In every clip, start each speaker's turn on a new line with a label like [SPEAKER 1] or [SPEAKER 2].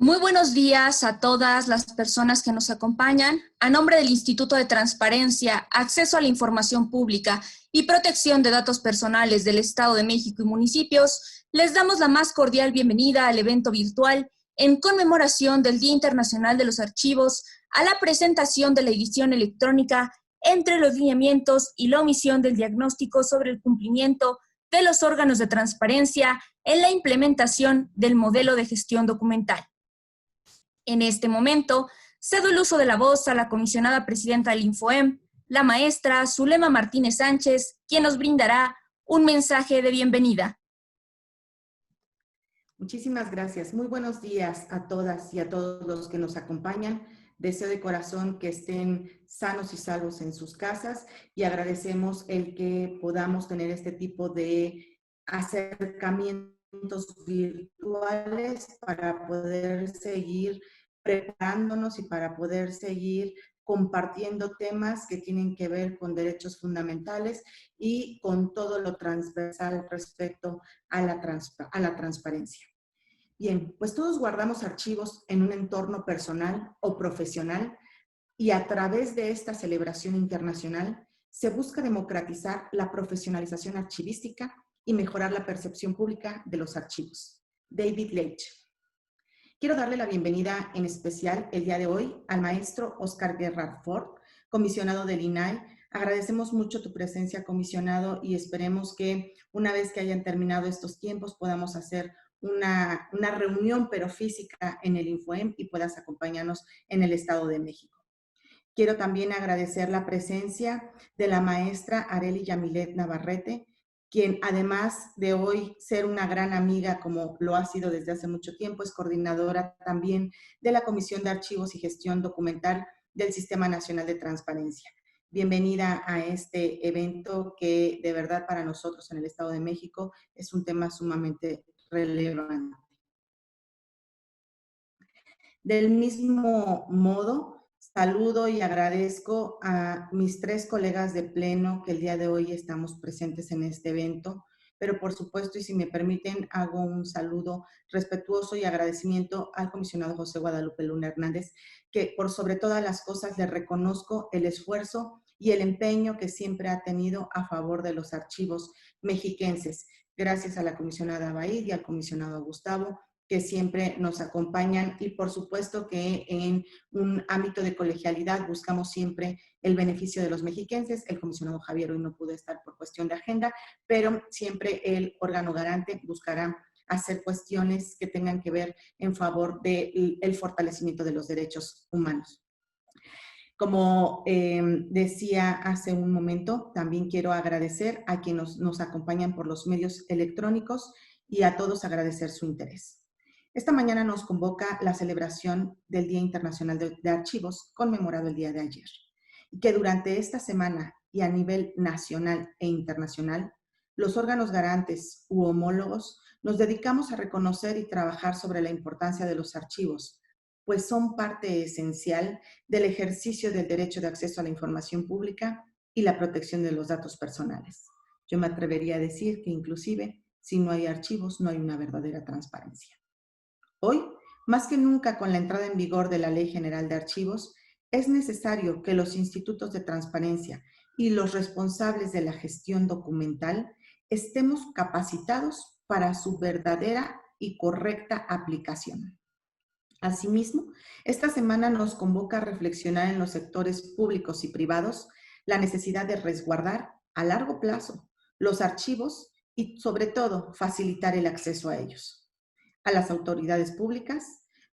[SPEAKER 1] Muy buenos días a todas las personas que nos acompañan. A nombre del Instituto de Transparencia, Acceso a la Información Pública y Protección de Datos Personales del Estado de México y municipios, les damos la más cordial bienvenida al evento virtual en conmemoración del Día Internacional de los Archivos, a la presentación de la edición electrónica entre los lineamientos y la omisión del diagnóstico sobre el cumplimiento de los órganos de transparencia en la implementación del modelo de gestión documental. En este momento, cedo el uso de la voz a la comisionada presidenta del Infoem, la maestra Zulema Martínez Sánchez, quien nos brindará un mensaje de bienvenida.
[SPEAKER 2] Muchísimas gracias. Muy buenos días a todas y a todos los que nos acompañan. Deseo de corazón que estén sanos y salvos en sus casas y agradecemos el que podamos tener este tipo de acercamientos virtuales para poder seguir preparándonos y para poder seguir compartiendo temas que tienen que ver con derechos fundamentales y con todo lo transversal respecto a la transparencia. Bien, pues todos guardamos archivos en un entorno personal o profesional y a través de esta celebración internacional se busca democratizar la profesionalización archivística y mejorar la percepción pública de los archivos. David Leitch. Quiero darle la bienvenida en especial el día de hoy al maestro Oscar Guerra Ford, comisionado del INAI. Agradecemos mucho tu presencia, comisionado, y esperemos que una vez que hayan terminado estos tiempos podamos hacer una reunión, pero física, en el Infoem y puedas acompañarnos en el Estado de México. Quiero también agradecer la presencia de la maestra Arely Yamilet Navarrete, quien además de hoy ser una gran amiga, como lo ha sido desde hace mucho tiempo, es coordinadora también de la Comisión de Archivos y Gestión Documental del Sistema Nacional de Transparencia. Bienvenida a este evento que de verdad para nosotros en el Estado de México es un tema sumamente relevante. Del mismo modo, saludo y agradezco a mis 3 colegas de pleno que el día de hoy estamos presentes en este evento, pero por supuesto, y si me permiten, hago un saludo respetuoso y agradecimiento al comisionado José Guadalupe Luna Hernández, que por sobre todas las cosas le reconozco el esfuerzo y el empeño que siempre ha tenido a favor de los archivos mexiquenses. Gracias a la comisionada Baid y al comisionado Gustavo, que siempre nos acompañan, y por supuesto que en un ámbito de colegialidad buscamos siempre el beneficio de los mexiquenses. El comisionado Javier hoy no pudo estar por cuestión de agenda, pero siempre el órgano garante buscará hacer cuestiones que tengan que ver en favor del fortalecimiento de los derechos humanos. Como decía hace un momento, también quiero agradecer a quienes nos acompañan por los medios electrónicos y a todos agradecer su interés. Esta mañana nos convoca la celebración del Día Internacional de Archivos, conmemorado el día de ayer, y que durante esta semana y a nivel nacional e internacional, los órganos garantes u homólogos nos dedicamos a reconocer y trabajar sobre la importancia de los archivos, pues son parte esencial del ejercicio del derecho de acceso a la información pública y la protección de los datos personales. Yo me atrevería a decir que inclusive, si no hay archivos, no hay una verdadera transparencia. Hoy, más que nunca con la entrada en vigor de la Ley General de Archivos, es necesario que los institutos de transparencia y los responsables de la gestión documental estemos capacitados para su verdadera y correcta aplicación. Asimismo, esta semana nos convoca a reflexionar en los sectores públicos y privados la necesidad de resguardar a largo plazo los archivos y, sobre todo, facilitar el acceso a ellos. A las autoridades públicas,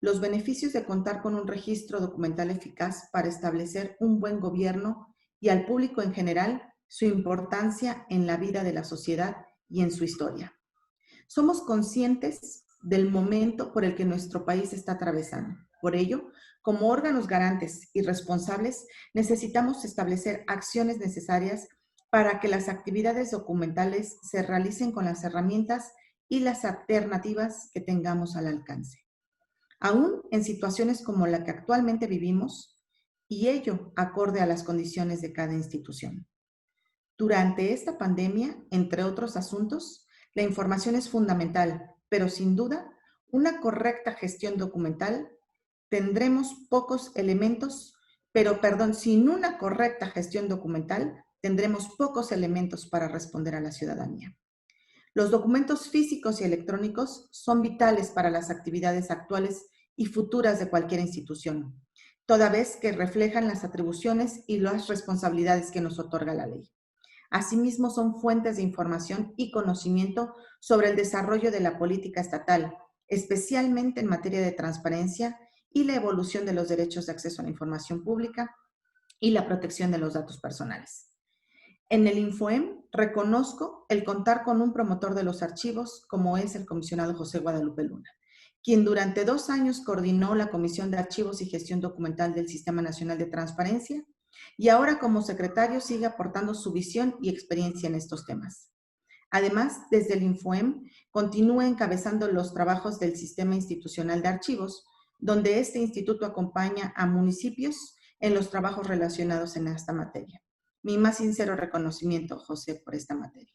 [SPEAKER 2] los beneficios de contar con un registro documental eficaz para establecer un buen gobierno, y al público en general, su importancia en la vida de la sociedad y en su historia. Somos conscientes del momento por el que nuestro país está atravesando. Por ello, como órganos garantes y responsables, necesitamos establecer acciones necesarias para que las actividades documentales se realicen con las herramientas y las alternativas que tengamos al alcance. Aún en situaciones como la que actualmente vivimos, y ello acorde a las condiciones de cada institución. Durante esta pandemia, entre otros asuntos, la información es fundamental, pero sin duda, una correcta gestión documental, tendremos pocos elementos, sin una correcta gestión documental, tendremos pocos elementos para responder a la ciudadanía. Los documentos físicos y electrónicos son vitales para las actividades actuales y futuras de cualquier institución, toda vez que reflejan las atribuciones y las responsabilidades que nos otorga la ley. Asimismo, son fuentes de información y conocimiento sobre el desarrollo de la política estatal, especialmente en materia de transparencia y la evolución de los derechos de acceso a la información pública y la protección de los datos personales. En el InfoEM reconozco el contar con un promotor de los archivos, como es el comisionado José Guadalupe Luna, quien durante 2 años coordinó la Comisión de Archivos y Gestión Documental del Sistema Nacional de Transparencia y ahora como secretario sigue aportando su visión y experiencia en estos temas. Además, desde el InfoEM continúa encabezando los trabajos del Sistema Institucional de Archivos, donde este instituto acompaña a municipios en los trabajos relacionados en esta materia. Mi más sincero reconocimiento, José, por esta materia.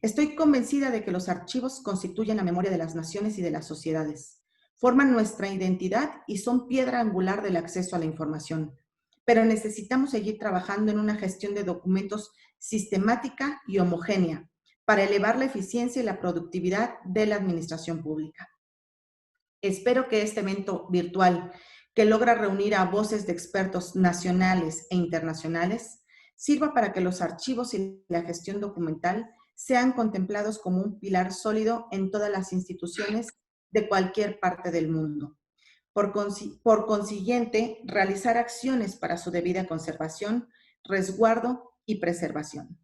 [SPEAKER 2] Estoy convencida de que los archivos constituyen la memoria de las naciones y de las sociedades, forman nuestra identidad y son piedra angular del acceso a la información. Pero necesitamos seguir trabajando en una gestión de documentos sistemática y homogénea para elevar la eficiencia y la productividad de la administración pública. Espero que este evento virtual, que logra reunir a voces de expertos nacionales e internacionales, sirva para que los archivos y la gestión documental sean contemplados como un pilar sólido en todas las instituciones de cualquier parte del mundo. Por consiguiente, realizar acciones para su debida conservación, resguardo y preservación.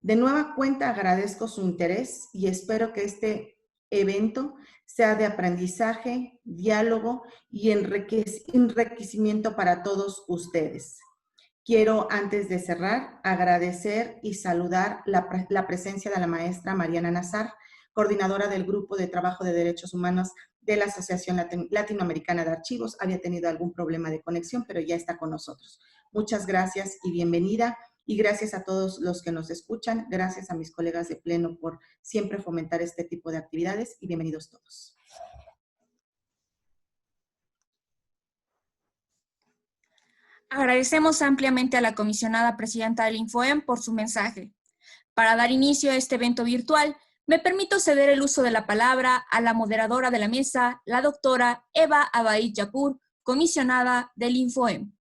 [SPEAKER 2] De nueva cuenta agradezco su interés y espero que este evento sea de aprendizaje, diálogo y enriquecimiento para todos ustedes. Quiero, antes de cerrar, agradecer y saludar la presencia de la maestra Mariana Nazar, coordinadora del Grupo de Trabajo de Derechos Humanos de la Asociación Latinoamericana de Archivos. Había tenido algún problema de conexión, pero ya está con nosotros. Muchas gracias y bienvenida. Y gracias a todos los que nos escuchan. Gracias a mis colegas de Pleno por siempre fomentar este tipo de actividades y bienvenidos todos.
[SPEAKER 1] Agradecemos ampliamente a la comisionada presidenta del InfoEM por su mensaje. Para dar inicio a este evento virtual, me permito ceder el uso de la palabra a la moderadora de la mesa, la doctora Eva Abaid Yapur, comisionada del InfoEM.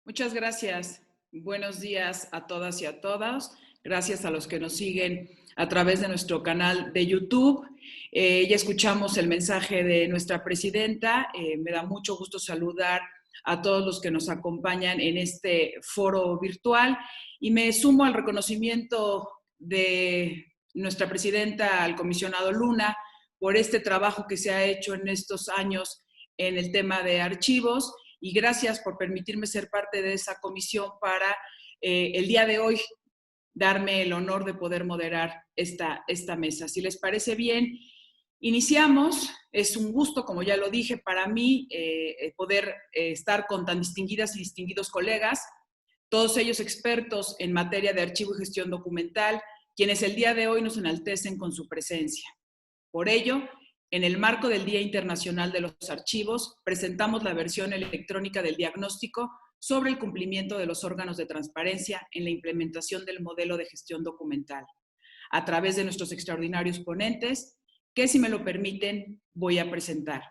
[SPEAKER 3] Muchas gracias. Buenos días a todas y a todos. Gracias a los que nos siguen a través de nuestro canal de YouTube. Ya escuchamos el mensaje de nuestra presidenta. Me da mucho gusto saludar a todos los que nos acompañan en este foro virtual y me sumo al reconocimiento de nuestra presidenta, al comisionado Luna, por este trabajo que se ha hecho en estos años en el tema de archivos y gracias por permitirme ser parte de esa comisión para el día de hoy darme el honor de poder moderar esta mesa. Si les parece bien, iniciamos. Es un gusto, como ya lo dije, para mí poder estar con tan distinguidas y distinguidos colegas, todos ellos expertos en materia de archivo y gestión documental, quienes el día de hoy nos enaltecen con su presencia. Por ello, en el marco del Día Internacional de los Archivos, presentamos la versión electrónica del diagnóstico sobre el cumplimiento de los órganos de transparencia en la implementación del modelo de gestión documental, a través de nuestros extraordinarios ponentes, que si me lo permiten, voy a presentar.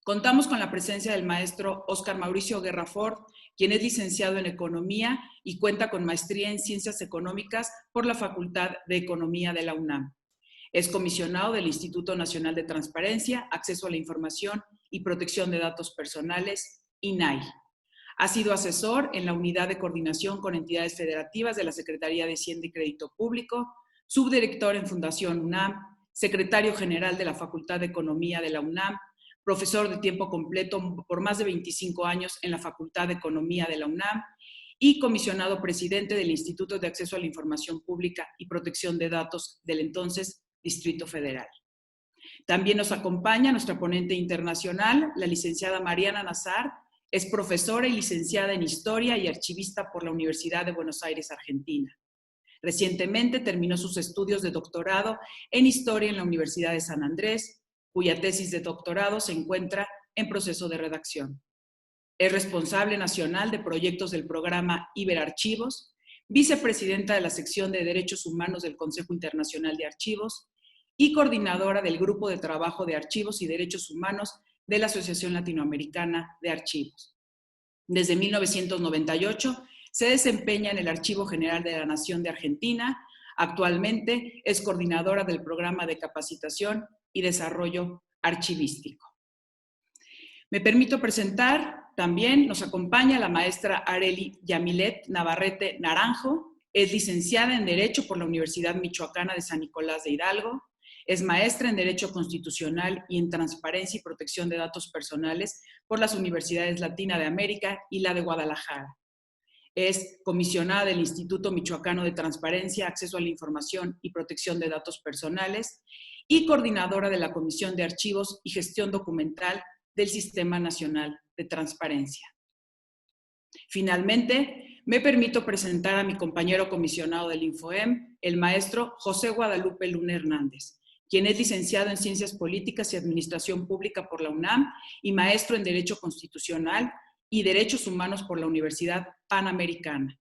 [SPEAKER 3] Contamos con la presencia del maestro Óscar Mauricio Guerra Ford, quien es licenciado en Economía y cuenta con maestría en Ciencias Económicas por la Facultad de Economía de la UNAM. Es comisionado del Instituto Nacional de Transparencia, Acceso a la Información y Protección de Datos Personales, INAI. Ha sido asesor en la Unidad de Coordinación con Entidades Federativas de la Secretaría de Hacienda y Crédito Público, subdirector en Fundación UNAM, secretario general de la Facultad de Economía de la UNAM, profesor de tiempo completo por más de 25 años en la Facultad de Economía de la UNAM y comisionado presidente del Instituto de Acceso a la Información Pública y Protección de Datos del entonces Distrito Federal. También nos acompaña nuestra ponente internacional, la licenciada Mariana Nazar. Es profesora y licenciada en Historia y archivista por la Universidad de Buenos Aires, Argentina. Recientemente terminó sus estudios de doctorado en Historia en la Universidad de San Andrés, cuya tesis de doctorado se encuentra en proceso de redacción. Es responsable nacional de proyectos del programa Iberarchivos, vicepresidenta de la sección de Derechos Humanos del Consejo Internacional de Archivos y coordinadora del Grupo de Trabajo de Archivos y Derechos Humanos de la Asociación Latinoamericana de Archivos. Desde 1998 se desempeña en el Archivo General de la Nación de Argentina. Actualmente es coordinadora del Programa de Capacitación y Desarrollo Archivístico. Me permito presentar también, nos acompaña la maestra Arely Yamilet Navarrete Naranjo, es licenciada en Derecho por la Universidad Michoacana de San Nicolás de Hidalgo, es maestra en Derecho Constitucional y en Transparencia y Protección de Datos Personales por las Universidades Latina de América y la de Guadalajara. Es comisionada del Instituto Michoacano de Transparencia, Acceso a la Información y Protección de Datos Personales y coordinadora de la Comisión de Archivos y Gestión Documental del Sistema Nacional de Transparencia. Finalmente, me permito presentar a mi compañero comisionado del InfoEM, el maestro José Guadalupe Luna Hernández, quien es licenciado en Ciencias Políticas y Administración Pública por la UNAM y maestro en Derecho Constitucional y Derechos Humanos por la Universidad Panamericana.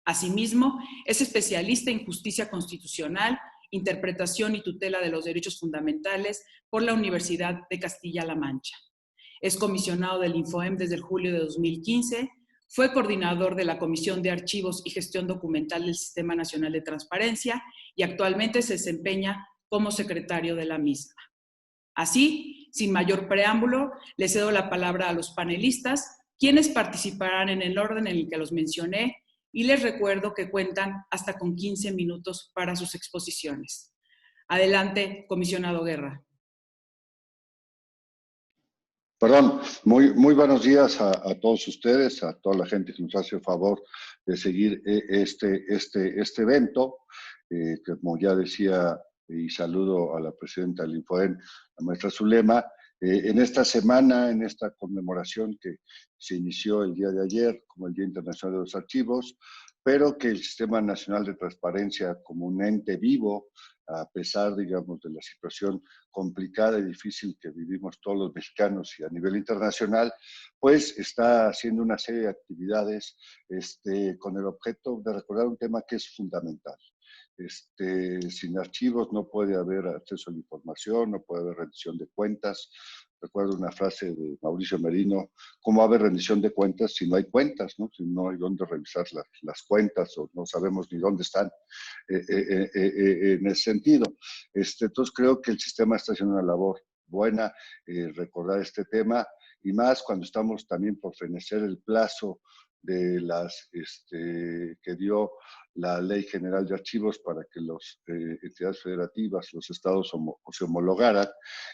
[SPEAKER 3] Asimismo, es especialista en Justicia Constitucional, Interpretación y Tutela de los Derechos Fundamentales por la Universidad de Castilla-La Mancha. Es comisionado del InfoEM desde el julio de 2015, fue coordinador de la Comisión de Archivos y Gestión Documental del Sistema Nacional de Transparencia y actualmente se desempeña como secretario de la misma. Así, sin mayor preámbulo, le cedo la palabra a los panelistas, quienes participarán en el orden en el que los mencioné, y les recuerdo que cuentan hasta con 15 minutos para sus exposiciones. Adelante, comisionado Guerra.
[SPEAKER 4] Perdón, muy buenos días a todos ustedes, a toda la gente que nos hace el favor de seguir este evento. Como ya decía, y saludo a la presidenta del InfoEM, la maestra Zulema, en esta semana, en esta conmemoración que se inició el día de ayer como el Día Internacional de los Archivos, pero que el Sistema Nacional de Transparencia como un ente vivo, a pesar, digamos, de la situación complicada y difícil que vivimos todos los mexicanos y a nivel internacional, pues está haciendo una serie de actividades con el objeto de recordar un tema que es fundamental. Sin archivos no puede haber acceso a la información, no puede haber rendición de cuentas. Recuerdo una frase de Mauricio Merino: ¿cómo va a haber rendición de cuentas si no hay cuentas, ¿no? Si no hay dónde revisar las cuentas o no sabemos ni dónde están en ese sentido. Entonces creo que el sistema está haciendo una labor buena, recordar este tema, y más cuando estamos también por fenecer el plazo de las que dio la Ley General de Archivos para que las entidades federativas, los estados se homologaran,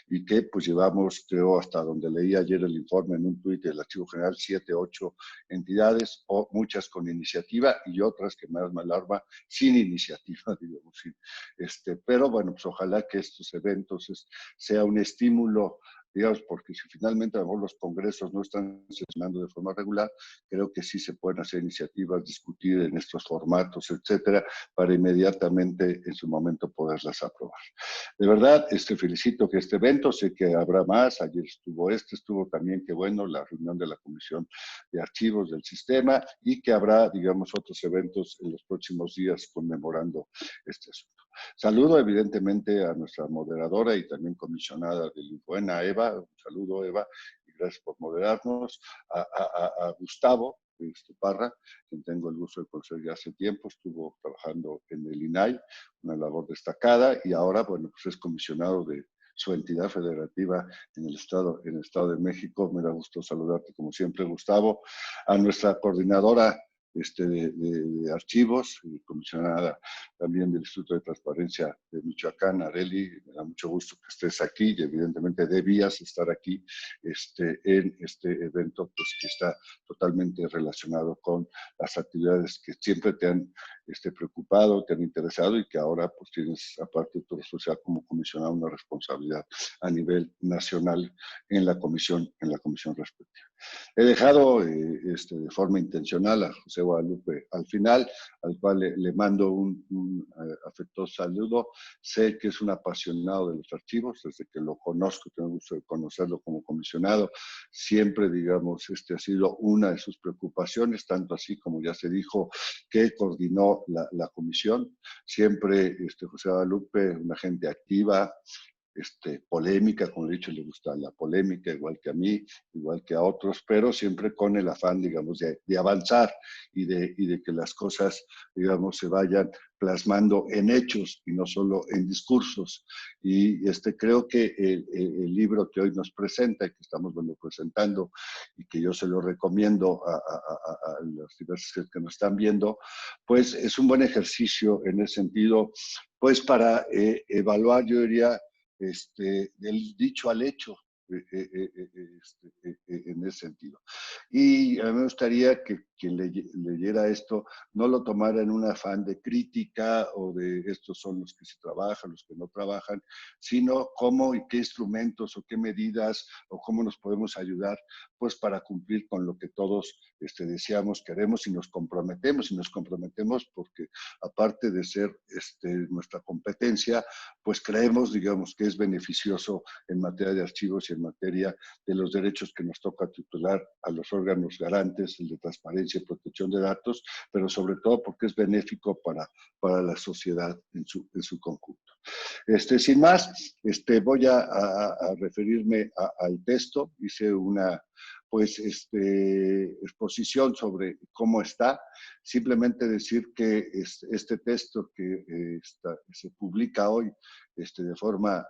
[SPEAKER 4] y que pues llevamos, creo, hasta donde leí ayer el informe en un tuit del Archivo General, 7, 8 entidades, o muchas con iniciativa y otras que más me alarma sin iniciativa, digamos. Sí. Pero bueno, pues ojalá que estos eventos sea un estímulo, digamos, porque si finalmente a lo mejor los congresos no están sesionando de forma regular, creo que sí se pueden hacer iniciativas, discutir en estos formatos, etcétera, para inmediatamente en su momento poderlas aprobar. De verdad, felicito que este evento, sé que habrá más, ayer estuvo también, que bueno, la reunión de la Comisión de Archivos del Sistema, y que habrá, digamos, otros eventos en los próximos días conmemorando este asunto. Saludo evidentemente a nuestra moderadora y también comisionada del InfoEM, a Eva. Un saludo, Eva, y gracias por moderarnos. A Gustavo Parra, quien tengo el gusto de conocer ya hace tiempo, estuvo trabajando en el INAI, una labor destacada, y ahora, bueno, pues es comisionado de su entidad federativa en el Estado de México. Me da gusto saludarte como siempre, Gustavo. A nuestra coordinadora de archivos, comisionada también del Instituto de Transparencia de Michoacán, Arely, me da mucho gusto que estés aquí, y evidentemente debías estar aquí en este evento, pues que está totalmente relacionado con las actividades que siempre te han preocupado, te han interesado y que ahora pues tienes, aparte de tu responsabilidad como comisionado, una responsabilidad a nivel nacional en la comisión respectiva. He dejado de forma intencional a José Guadalupe al final, al cual le mando un afectuoso saludo. Sé que es un apasionado de los archivos, desde que lo conozco, tengo gusto de conocerlo como comisionado. Siempre, digamos, ha sido una de sus preocupaciones, tanto así como ya se dijo, que coordinó la comisión. Siempre José Guadalupe, una gente activa, polémica, como he dicho, le gusta la polémica, igual que a mí, igual que a otros, pero siempre con el afán, digamos, de avanzar y de que las cosas, digamos, se vayan plasmando en hechos y no solo en discursos. Y creo que el libro que hoy nos presenta y que estamos presentando y que yo se lo recomiendo a los diversos que nos están viendo, pues es un buen ejercicio en ese sentido, pues para evaluar, yo diría, del dicho al hecho, en ese sentido. Y a mí me gustaría que quien leyera esto no lo tomara en un afán de crítica o de estos son los que sí trabajan, los que no trabajan, sino cómo y qué instrumentos o qué medidas o cómo nos podemos ayudar pues para cumplir con lo que todos deseamos, queremos y nos comprometemos porque aparte de ser nuestra competencia, pues creemos, digamos, que es beneficioso en materia de archivos y en materia de los derechos que nos toca titular a los órganos garantes, el de transparencia y protección de datos, pero sobre todo porque es benéfico para la sociedad en su conjunto. Sin más, voy a referirme al texto. Hice una exposición sobre cómo está. Simplemente decir que este texto que se publica hoy de forma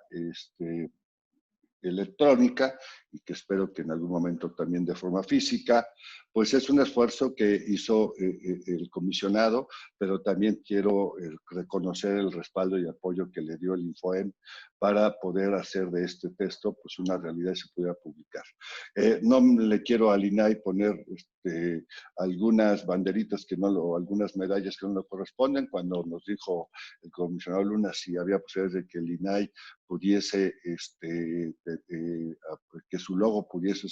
[SPEAKER 4] electrónica y que espero que en algún momento también de forma física, pues es un esfuerzo que hizo el comisionado, pero también quiero reconocer el respaldo y apoyo que le dio el Infoem para poder hacer de este texto pues una realidad y se pudiera publicar. No le quiero al INAI poner algunas banderitas o algunas medallas que no le corresponden. Cuando nos dijo el comisionado Luna si había posibilidades de que el INAI pudiese, que su logo pudiese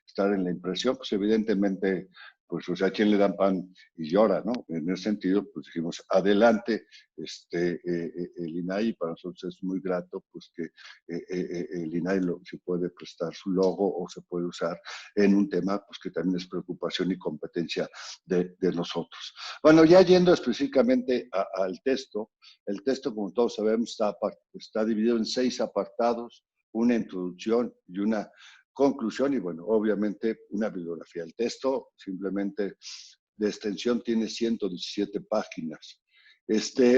[SPEAKER 4] estar en la impresión, pues evidentemente, pues, o sea, ¿a quién le dan pan y llora, no? En ese sentido, pues dijimos, adelante, el INAI, y para nosotros es muy grato, pues que el INAI se puede prestar su logo o se puede usar en un tema, pues que también es preocupación y competencia de nosotros. Bueno, ya yendo específicamente al texto, el texto, como todos sabemos, está dividido en 6 apartados, una introducción y una conclusión y, bueno, obviamente una bibliografía. El texto simplemente de extensión tiene 117 páginas.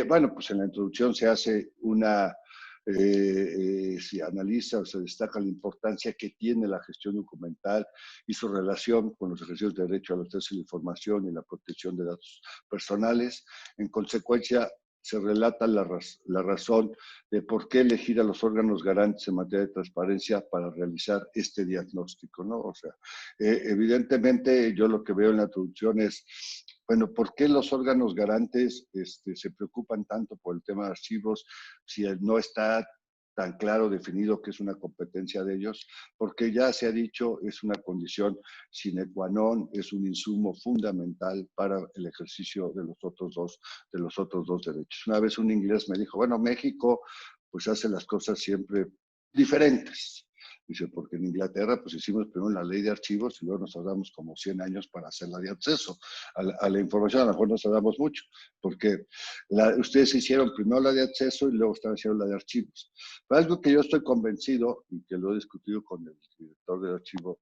[SPEAKER 4] Bueno, pues en la introducción se hace se analiza o se destaca la importancia que tiene la gestión documental y su relación con los ejercicios de derecho al acceso a la información y la protección de datos personales. En consecuencia, se relata la razón de por qué elegir a los órganos garantes en materia de transparencia para realizar este diagnóstico, ¿no? O sea, evidentemente yo lo que veo en la introducción es, bueno, ¿por qué los órganos garantes se preocupan tanto por el tema de archivos si no está tan claro definido que es una competencia de ellos? Porque ya se ha dicho, es una condición sine qua non, es un insumo fundamental para el ejercicio de los otros dos derechos. Una vez un inglés me dijo, bueno, México pues hace las cosas siempre diferentes. Dice, porque en Inglaterra pues hicimos primero la ley de archivos y luego nos tardamos como 100 años para hacer la de acceso a la información. A lo mejor nos tardamos mucho, porque ustedes hicieron primero la de acceso y luego están haciendo la de archivos. Pero algo que yo estoy convencido y que lo he discutido con el director del archivo,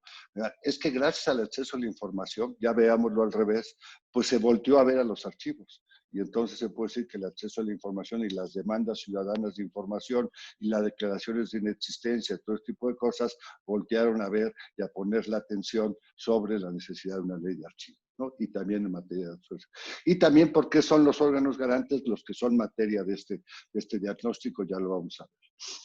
[SPEAKER 4] es que gracias al acceso a la información, ya veámoslo al revés, pues se volteó a ver a los archivos. Y entonces se puede decir que el acceso a la información y las demandas ciudadanas de información y las declaraciones de inexistencia, todo este tipo de cosas, voltearon a ver y a poner la atención sobre la necesidad de una ley de archivo, ¿no? Y también en materia de acceso. Y también porque son los órganos garantes los que son materia de este diagnóstico, ya lo vamos a ver.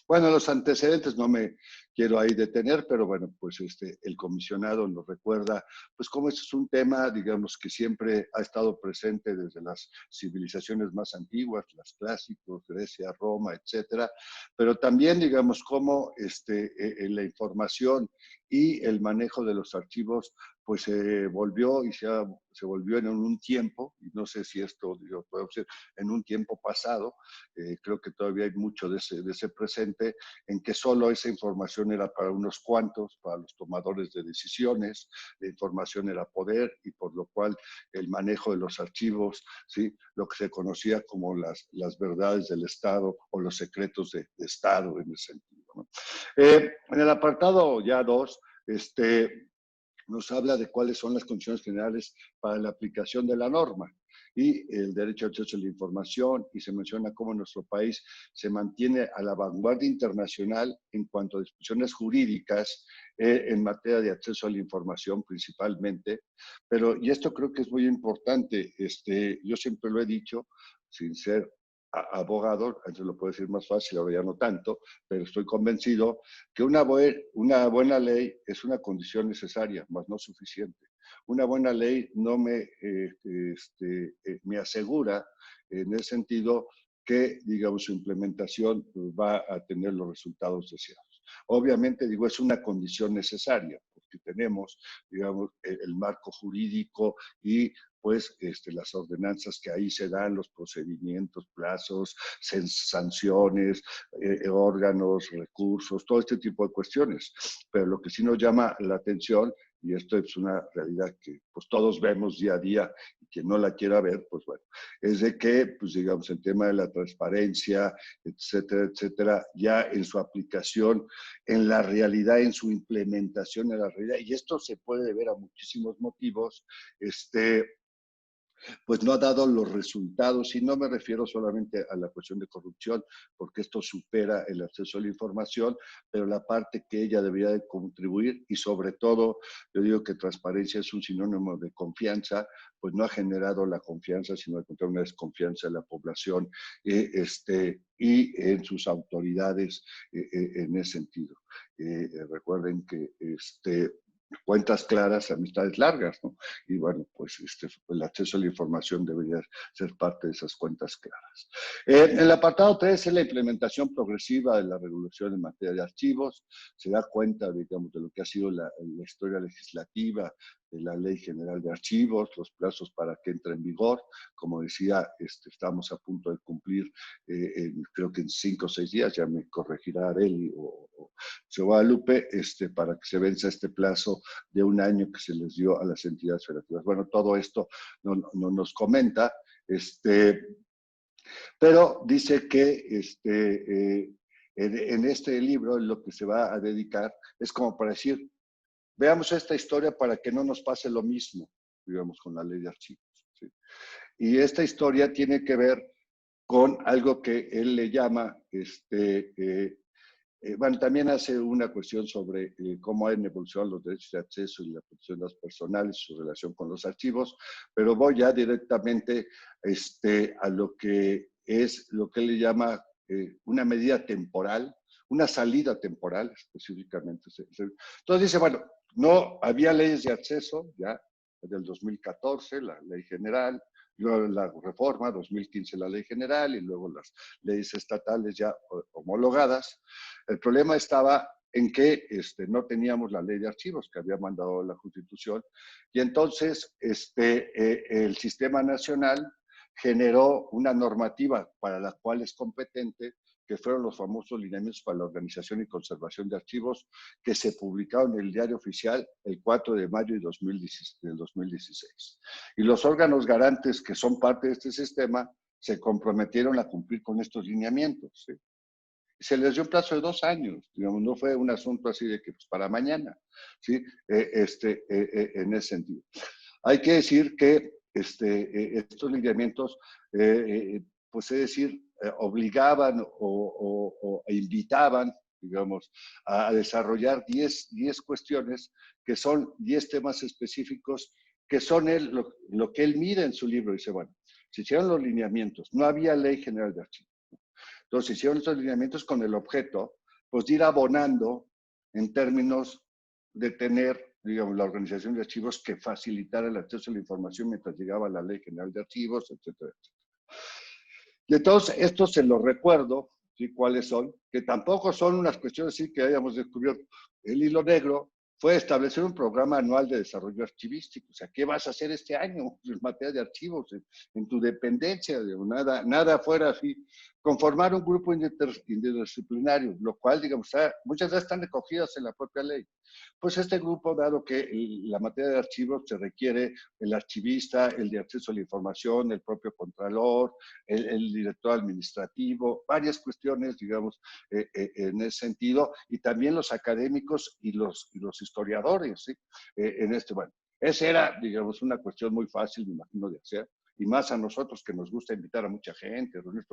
[SPEAKER 4] Bueno, los antecedentes, no me quiero ahí detener, pero bueno, pues el comisionado nos recuerda, pues cómo este es un tema, digamos, que siempre ha estado presente desde las civilizaciones más antiguas, las clásicos, Grecia, Roma, etcétera, pero también, digamos, cómo la información y el manejo de los archivos pues se volvió y se volvió en un tiempo, y no sé si esto puede ser en un tiempo pasado, creo que todavía hay mucho de ese presente, en que solo esa información era para unos cuantos, para los tomadores de decisiones, la información era poder, y por lo cual el manejo de los archivos, ¿sí? Lo que se conocía como las verdades del Estado o los secretos de Estado en ese sentido, ¿no? En el apartado ya 2, nos habla de cuáles son las condiciones generales para la aplicación de la norma y el derecho al acceso a la información, y se menciona cómo nuestro país se mantiene a la vanguardia internacional en cuanto a discusiones jurídicas en materia de acceso a la información principalmente, y esto creo que es muy importante, yo siempre lo he dicho, sin ser abogado, antes lo puedo decir más fácil, ahora ya no tanto, pero estoy convencido que una buena ley es una condición necesaria, mas no suficiente. Una buena ley no me asegura en ese sentido que, digamos, su implementación va a tener los resultados deseados. Obviamente, digo, es una condición necesaria, porque tenemos, digamos, el marco jurídico y pues las ordenanzas que ahí se dan, los procedimientos, plazos, sanciones, órganos, recursos, todo este tipo de cuestiones. Pero lo que sí nos llama la atención, y esto es una realidad que pues todos vemos día a día, y quien no la quiera ver, pues bueno, es de que, pues digamos, el tema de la transparencia, etcétera, etcétera, ya en su aplicación, en la realidad, en su implementación en la realidad, y esto se puede ver a muchísimos motivos, pues no ha dado los resultados, y no me refiero solamente a la cuestión de corrupción, porque esto supera el acceso a la información, pero la parte que ella debería de contribuir, y sobre todo, yo digo que transparencia es un sinónimo de confianza, pues no ha generado la confianza, sino al contrario, una desconfianza en la población y en sus autoridades en ese sentido. Recuerden que cuentas claras, amistades largas, ¿no? Y bueno, pues el acceso a la información debería ser parte de esas cuentas claras. El apartado 3 es la implementación progresiva de la regulación en materia de archivos. Se da cuenta, digamos, de lo que ha sido la historia legislativa de la Ley General de Archivos, los plazos para que entre en vigor. Como decía, estamos a punto de cumplir, creo que en 5 o 6 días, ya me corregirá Areli o Guadalupe, para que se venza este plazo de 1 año que se les dio a las entidades federativas. Bueno, todo esto no nos comenta, pero dice que en este libro lo que se va a dedicar es como para decir, veamos esta historia para que no nos pase lo mismo, digamos, con la ley de archivos, ¿sí? Y esta historia tiene que ver con algo que él le llama, bueno, también hace una cuestión sobre cómo han evolucionado los derechos de acceso y la protección de los personales, su relación con los archivos, pero voy ya directamente a lo que es lo que él le llama una medida temporal, una salida temporal específicamente. Entonces dice, bueno, no había leyes de acceso ya del 2014, la ley general, luego la reforma, 2015 la ley general y luego las leyes estatales ya homologadas. El problema estaba en que no teníamos la ley de archivos que había mandado la Constitución, y entonces el sistema nacional generó una normativa para la cual es competente, que fueron los famosos lineamientos para la organización y conservación de archivos, que se publicaron en el Diario Oficial el 4 de mayo del 2016. Y los órganos garantes que son parte de este sistema se comprometieron a cumplir con estos lineamientos, ¿sí? Se les dio un plazo de 2 años, digamos, no fue un asunto así de que pues, para mañana, ¿sí? En ese sentido. Hay que decir que estos lineamientos, pues es decir, obligaban o invitaban, digamos, a desarrollar 10 cuestiones que son 10 temas específicos que son lo que él mide en su libro. Dice, bueno, se hicieron los lineamientos, no había ley general de archivos. Entonces hicieron estos lineamientos con el objeto, pues, de ir abonando en términos de tener, digamos, la organización de archivos que facilitara el acceso a la información mientras llegaba la Ley General de Archivos, etcétera, etcétera. Y entonces, esto se lo recuerdo, ¿sí? ¿Cuáles son? Que tampoco son unas cuestiones así que hayamos descubierto. El hilo negro fue establecer un programa anual de desarrollo archivístico. O sea, ¿qué vas a hacer este año en materia de archivos, en tu dependencia? Nada fuera así. Conformar un grupo interdisciplinario, lo cual, digamos, muchas veces están recogidas en la propia ley. Pues este grupo, dado que la materia de archivos se requiere el archivista, el de acceso a la información, el propio contralor, el director administrativo, varias cuestiones, digamos, en ese sentido, y también los académicos y los historiadores, ¿sí? Bueno, esa era, digamos, una cuestión muy fácil, me imagino, de hacer, y más a nosotros que nos gusta invitar a mucha gente, bueno,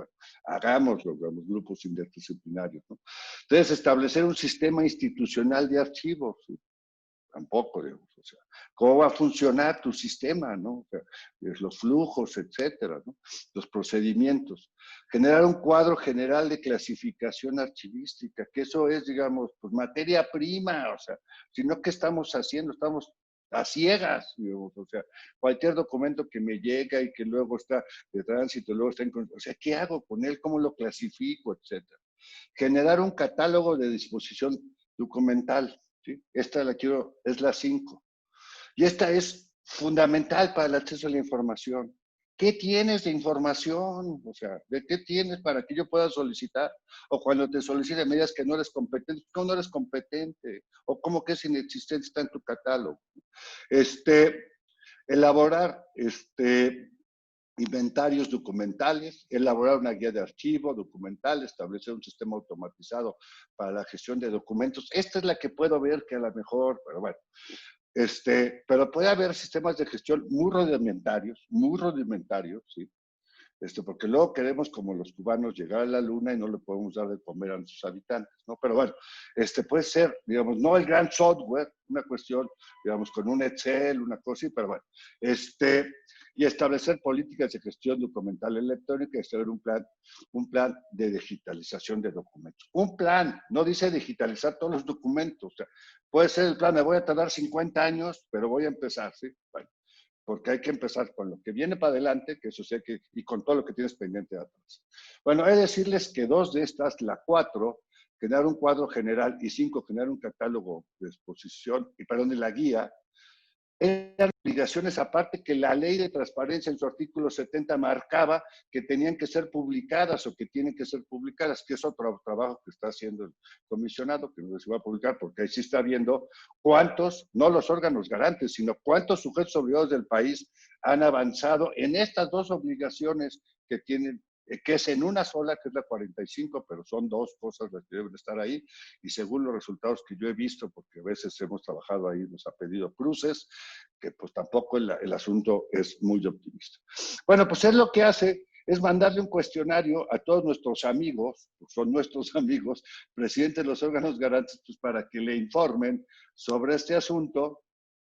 [SPEAKER 4] hagámoslo, los grupos interdisciplinarios, ¿no? Entonces, establecer un sistema institucional de archivos, ¿sí? Tampoco, digamos, o sea, ¿cómo va a funcionar tu sistema, no? O sea, los flujos, etcétera, ¿no? Los procedimientos. Generar un cuadro general de clasificación archivística, que eso es, digamos, pues materia prima, o sea, sino ¿qué estamos haciendo? Estamos a ciegas, digamos, o sea, cualquier documento que me llega y que luego está de tránsito, luego está en, o sea, ¿qué hago con él? ¿Cómo lo clasifico? Etcétera. Generar un catálogo de disposición documental, ¿sí? Esta es la 5. Y esta es fundamental para el acceso a la información. ¿Qué tienes de información? O sea, ¿de qué tienes para que yo pueda solicitar? O cuando te solicite me digas que no eres competente, ¿cómo no eres competente? O cómo que es inexistente, está en tu catálogo. Elaborar inventarios documentales, elaborar una guía de archivo documental, establecer un sistema automatizado para la gestión de documentos. Esta es la que puedo ver que a lo mejor, pero bueno, pero puede haber sistemas de gestión muy rudimentarios, ¿sí? Porque luego queremos, como los cubanos, llegar a la luna y no le podemos dar de comer a nuestros habitantes, ¿no? Pero bueno, puede ser, digamos, no el gran software, una cuestión, digamos, con un Excel, una cosa así, pero bueno, y establecer políticas de gestión documental electrónica y establecer un plan de digitalización de documentos. Un plan, no dice digitalizar todos los documentos, o sea, puede ser el plan, me voy a tardar 50 años, pero voy a empezar, ¿sí? Bueno, porque hay que empezar con lo que viene para adelante, que eso sea que, y con todo lo que tienes pendiente de atrás. Bueno, he de decirles que 2 de estas, la 4, generar un cuadro general, y 5, generar un catálogo de exposición, y perdón, de la guía, eran obligaciones aparte que la ley de transparencia en su artículo 70 marcaba que tenían que ser publicadas o que tienen que ser publicadas, que es otro trabajo que está haciendo el comisionado, que no se va a publicar porque ahí sí está viendo cuántos, no los órganos garantes, sino cuántos sujetos obligados del país han avanzado en estas 2 obligaciones que tienen, que es en una sola, que es la 45, pero son 2 cosas las que deben estar ahí, y según los resultados que yo he visto, porque a veces hemos trabajado ahí, nos ha pedido cruces, que pues tampoco el asunto es muy optimista. Bueno, pues él lo que hace es mandarle un cuestionario a todos nuestros amigos, pues son nuestros amigos, presidentes de los órganos garantes, pues para que le informen sobre este asunto,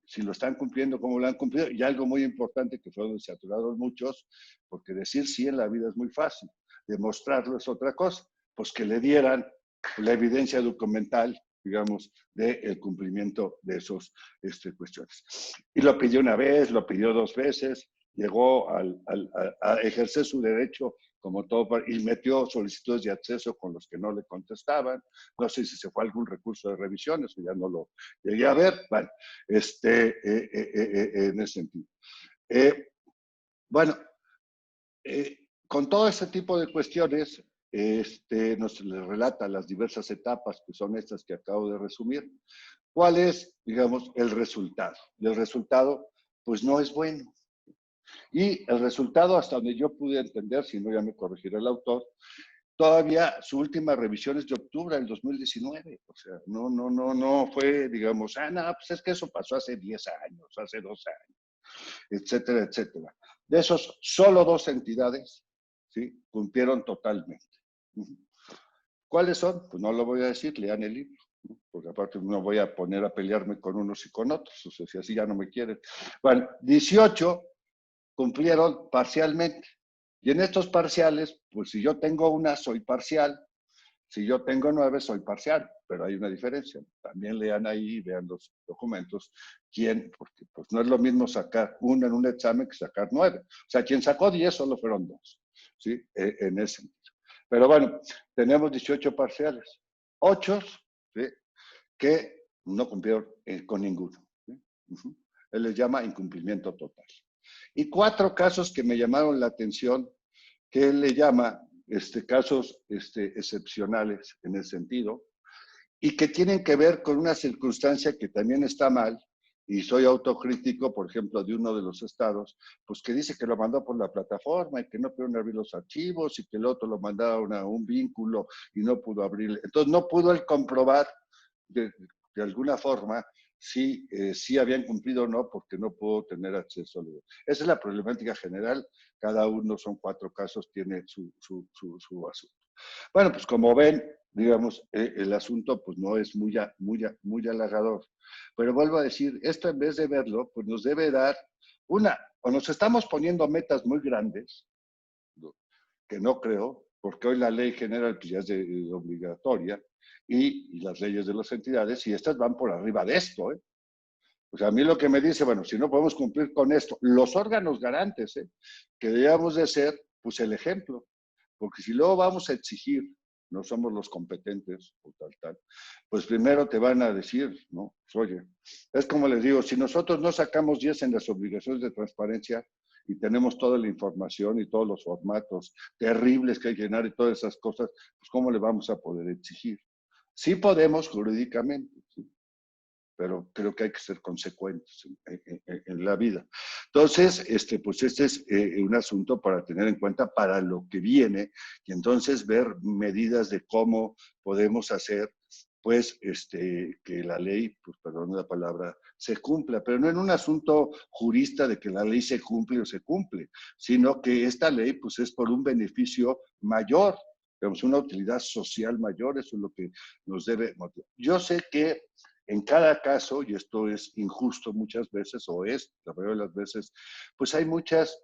[SPEAKER 4] si lo están cumpliendo, cómo lo han cumplido, y algo muy importante que fue donde se aturaron muchos, porque decir sí en la vida es muy fácil, demostrarlo es otra cosa, pues que le dieran la evidencia documental, digamos, del cumplimiento de esas cuestiones. Y lo pidió una vez, lo pidió 2 veces, llegó a ejercer su derecho como todo, y metió solicitudes de acceso con los que no le contestaban. No sé si se fue algún recurso de revisión, eso ya no lo llegué a ver. Bueno, en ese sentido. Bueno, con todo este tipo de cuestiones, nos relata las diversas etapas, que son estas que acabo de resumir. ¿Cuál es, digamos, el resultado? Y el resultado, pues no es bueno. Y el resultado, hasta donde yo pude entender, si no ya me corregirá el autor, todavía su última revisión es de octubre del 2019. O sea, no fue, digamos, no, pues es que eso pasó hace 10 años, hace 2 años, etcétera, etcétera. De esos, solo 2 entidades, ¿sí?, cumplieron totalmente. ¿Cuáles son? Pues no lo voy a decir, lean el libro, ¿no? Porque aparte no voy a poner a pelearme con unos y con otros, o sea, si así ya no me quieren. Bueno, 18 cumplieron parcialmente. Y en estos parciales, pues si yo tengo una, soy parcial. Si yo tengo 9, soy parcial, pero hay una diferencia. También lean ahí, vean los documentos, porque pues no es lo mismo sacar 1 en un examen que sacar 9. O sea, quien sacó 10 solo fueron 2, ¿sí? En ese sentido. Pero bueno, tenemos 18 parciales, 8, ¿sí?, que no cumplieron con ninguno, ¿sí? Él les llama incumplimiento total. Y 4 casos que me llamaron la atención, que él le llama casos excepcionales en el sentido, y que tienen que ver con una circunstancia que también está mal, y soy autocrítico, por ejemplo, de uno de los estados, pues que dice que lo mandó por la plataforma y que no pudieron abrir los archivos y que el otro lo mandaron a un vínculo y no pudo abrir. Entonces no pudo él comprobar de alguna forma si habían cumplido o no, porque no pudo tener acceso a lo. Esa es la problemática general. Cada uno, son 4 casos, tiene su asunto. Bueno, pues como ven, digamos, el asunto pues no es muy halagador. Pero vuelvo a decir, esto en vez de verlo, pues nos debe dar o nos estamos poniendo metas muy grandes, que no creo, porque hoy la ley general pues ya es obligatoria, y las leyes de las entidades, y estas van por arriba de esto, ¿eh? O sea, a mí lo que me dice, bueno, si no podemos cumplir con esto, los órganos garantes, que debíamos de ser, pues el ejemplo. Porque si luego vamos a exigir, no somos los competentes o tal, pues primero te van a decir, ¿no? Pues, oye, es como les digo, si nosotros no sacamos 10 en las obligaciones de transparencia y tenemos toda la información y todos los formatos terribles que hay que llenar y todas esas cosas, pues ¿cómo le vamos a poder exigir? Sí podemos jurídicamente, ¿sí?, pero creo que hay que ser consecuentes en la vida. Entonces, pues este es un asunto para tener en cuenta para lo que viene, y entonces ver medidas de cómo podemos hacer, pues, que la ley, pues, perdón la palabra, se cumpla, pero no en un asunto jurista de que la ley se cumple o se cumple, sino que esta ley, pues, es por un beneficio mayor, digamos, una utilidad social mayor. Eso es lo que nos debe motivar. Yo sé que en cada caso, y esto es injusto muchas veces, o es la mayoría de las veces, pues hay muchas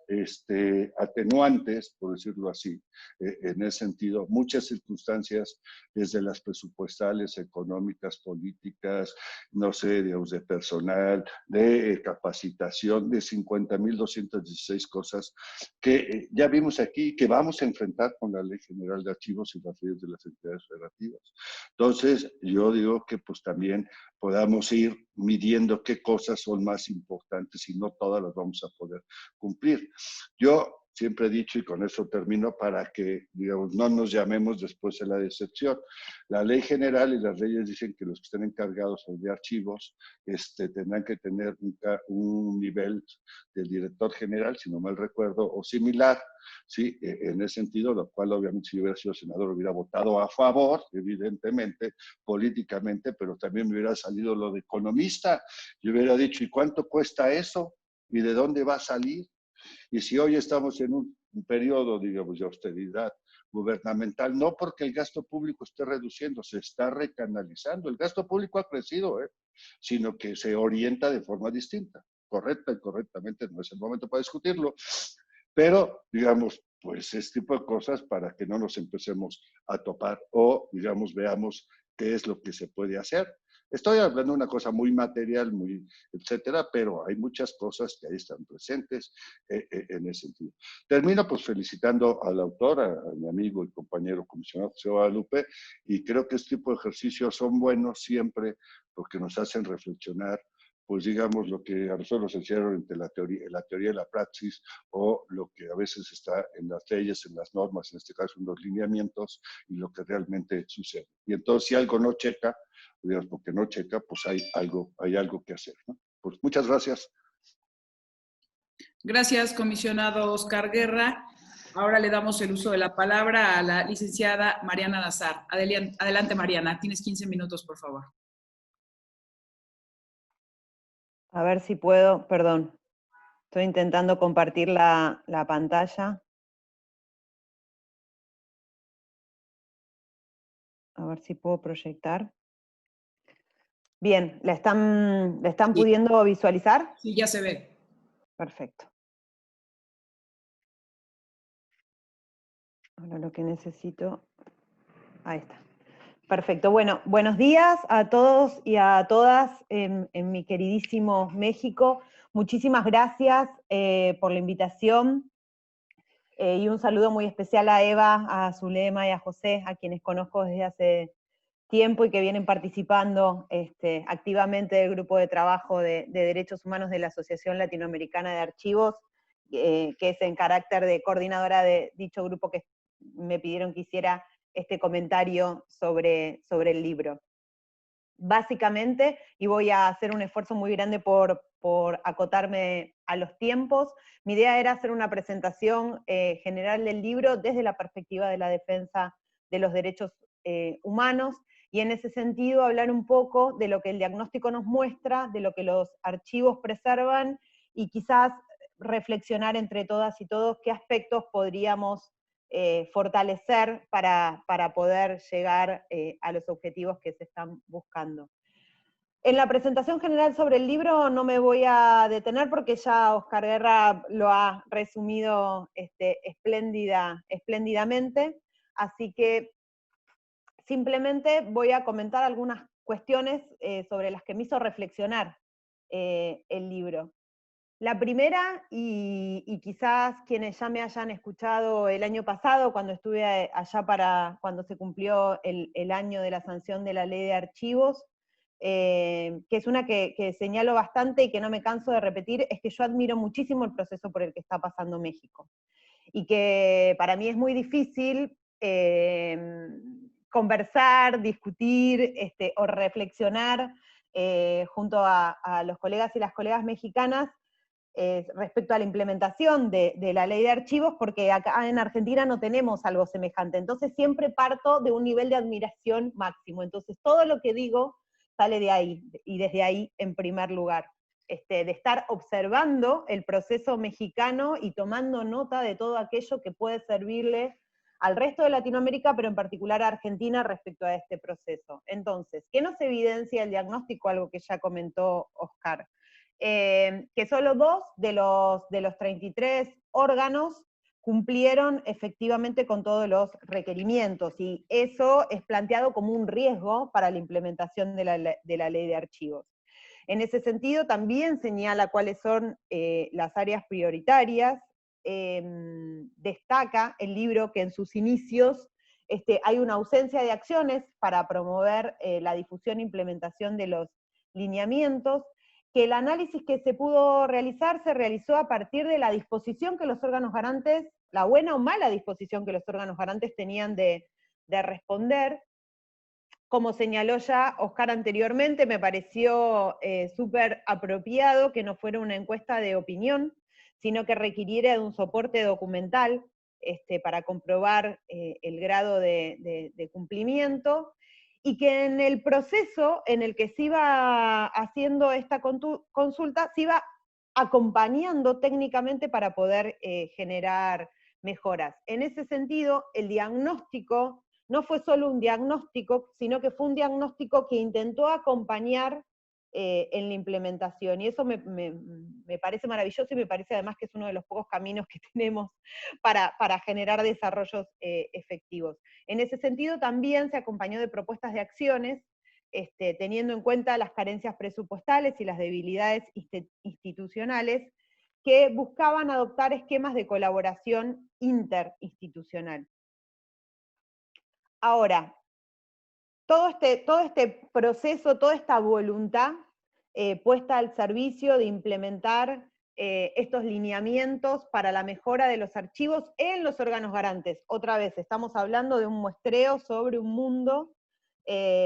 [SPEAKER 4] atenuantes, por decirlo así, en ese sentido, muchas circunstancias, desde las presupuestales, económicas, políticas, no sé, de personal, de capacitación, de 50,216 cosas que ya vimos aquí, que vamos a enfrentar con la Ley General de Archivos y las leyes de las entidades federativas. Entonces, yo digo que pues también podamos ir midiendo qué cosas son más importantes, y no todas las vamos a poder cumplir. Yo siempre he dicho, y con eso termino, para que, digamos, no nos llamemos después de la decepción. La ley general y las leyes dicen que los que estén encargados de archivos tendrán que tener un nivel del director general, si no mal recuerdo, o similar, ¿sí? En ese sentido, lo cual obviamente si yo hubiera sido senador hubiera votado a favor, evidentemente, políticamente, pero también me hubiera salido lo de economista. Yo hubiera dicho, ¿y cuánto cuesta eso? ¿Y de dónde va a salir? Y si hoy estamos en un periodo, digamos, de austeridad gubernamental, no porque el gasto público esté reduciendo, se está recanalizando. El gasto público ha crecido, sino que se orienta de forma distinta. Correcta y correctamente, no es el momento para discutirlo, pero, digamos, pues este tipo de cosas para que no nos empecemos a topar, o, digamos, veamos qué es lo que se puede hacer. Estoy hablando de una cosa muy material, muy etcétera, pero hay muchas cosas que ahí están presentes en ese sentido. Termino pues felicitando al autor, a mi amigo y compañero comisionado José Guadalupe, y creo que este tipo de ejercicios son buenos siempre porque nos hacen reflexionar, pues digamos, lo que a nosotros nos enseñaron entre la teoría y la praxis, o lo que a veces está en las leyes, en las normas, en este caso en los lineamientos, y lo que realmente sucede. Y entonces si algo no checa, digamos, porque no checa, pues hay algo que hacer, ¿no? Pues muchas gracias.
[SPEAKER 3] Gracias, comisionado Oscar Guerra. Ahora le damos el uso de la palabra a la licenciada Mariana Nazar. Adelante, Mariana. Tienes 15 minutos, por favor.
[SPEAKER 5] A ver si puedo, perdón. Estoy intentando compartir la pantalla. A ver si puedo proyectar. Bien, ¿la están
[SPEAKER 3] Sí.
[SPEAKER 5] pudiendo visualizar?
[SPEAKER 3] Sí, ya se ve.
[SPEAKER 5] Perfecto. Ahora lo que necesito... Ahí está. Perfecto. Bueno, buenos días a todos y a todas en mi queridísimo México. Muchísimas gracias por la invitación y un saludo muy especial a Eva, a Zulema y a José, a quienes conozco desde hace tiempo y que vienen participando activamente del grupo de trabajo de derechos humanos de la Asociación Latinoamericana de Archivos, que es en carácter de coordinadora de dicho grupo, que me pidieron que hiciera este comentario sobre el libro. Básicamente, y voy a hacer un esfuerzo muy grande por acotarme a los tiempos, mi idea era hacer una presentación general del libro desde la perspectiva de la defensa de los derechos humanos, y en ese sentido hablar un poco de lo que el diagnóstico nos muestra, de lo que los archivos preservan, y quizás reflexionar entre todas y todos qué aspectos podríamos fortalecer para poder llegar a los objetivos que se están buscando. En la presentación general sobre el libro no me voy a detener porque ya Oscar Guerra lo ha resumido espléndidamente, así que simplemente voy a comentar algunas cuestiones sobre las que me hizo reflexionar el libro. La primera, y quizás quienes ya me hayan escuchado el año pasado, cuando estuve allá cuando se cumplió el año de la sanción de la ley de archivos, que es una que señalo bastante y que no me canso de repetir, es que yo admiro muchísimo el proceso por el que está pasando México. Y que para mí es muy difícil conversar, discutir o reflexionar junto a los colegas y las colegas mexicanas respecto a la implementación de la ley de archivos, porque acá en Argentina no tenemos algo semejante. Entonces siempre parto de un nivel de admiración máximo. Entonces todo lo que digo sale de ahí, y desde ahí en primer lugar. De estar observando el proceso mexicano y tomando nota de todo aquello que puede servirle al resto de Latinoamérica, pero en particular a Argentina respecto a este proceso. Entonces, ¿qué nos evidencia el diagnóstico? Algo que ya comentó Oscar. Que solo 2 de los 33 órganos cumplieron efectivamente con todos los requerimientos, y eso es planteado como un riesgo para la implementación de la ley de archivos. En ese sentido, también señala cuáles son las áreas prioritarias. Destaca el libro que en sus inicios hay una ausencia de acciones para promover la difusión e implementación de los lineamientos, que el análisis que se pudo realizar se realizó a partir de la disposición que los órganos garantes, la buena o mala disposición que los órganos garantes tenían de responder. Como señaló ya Oscar anteriormente, me pareció súper apropiado que no fuera una encuesta de opinión, sino que requiriera de un soporte documental para comprobar el grado de cumplimiento, y que en el proceso en el que se iba haciendo esta consulta, se iba acompañando técnicamente para poder generar mejoras. En ese sentido, el diagnóstico no fue solo un diagnóstico, sino que fue un diagnóstico que intentó acompañar en la implementación, y eso me parece maravilloso, y me parece además que es uno de los pocos caminos que tenemos para generar desarrollos efectivos. En ese sentido también se acompañó de propuestas de acciones, teniendo en cuenta las carencias presupuestales y las debilidades institucionales, que buscaban adoptar esquemas de colaboración interinstitucional. Ahora, todo este proceso, toda esta voluntad puesta al servicio de implementar estos lineamientos para la mejora de los archivos en los órganos garantes. Otra vez, estamos hablando de un muestreo sobre un mundo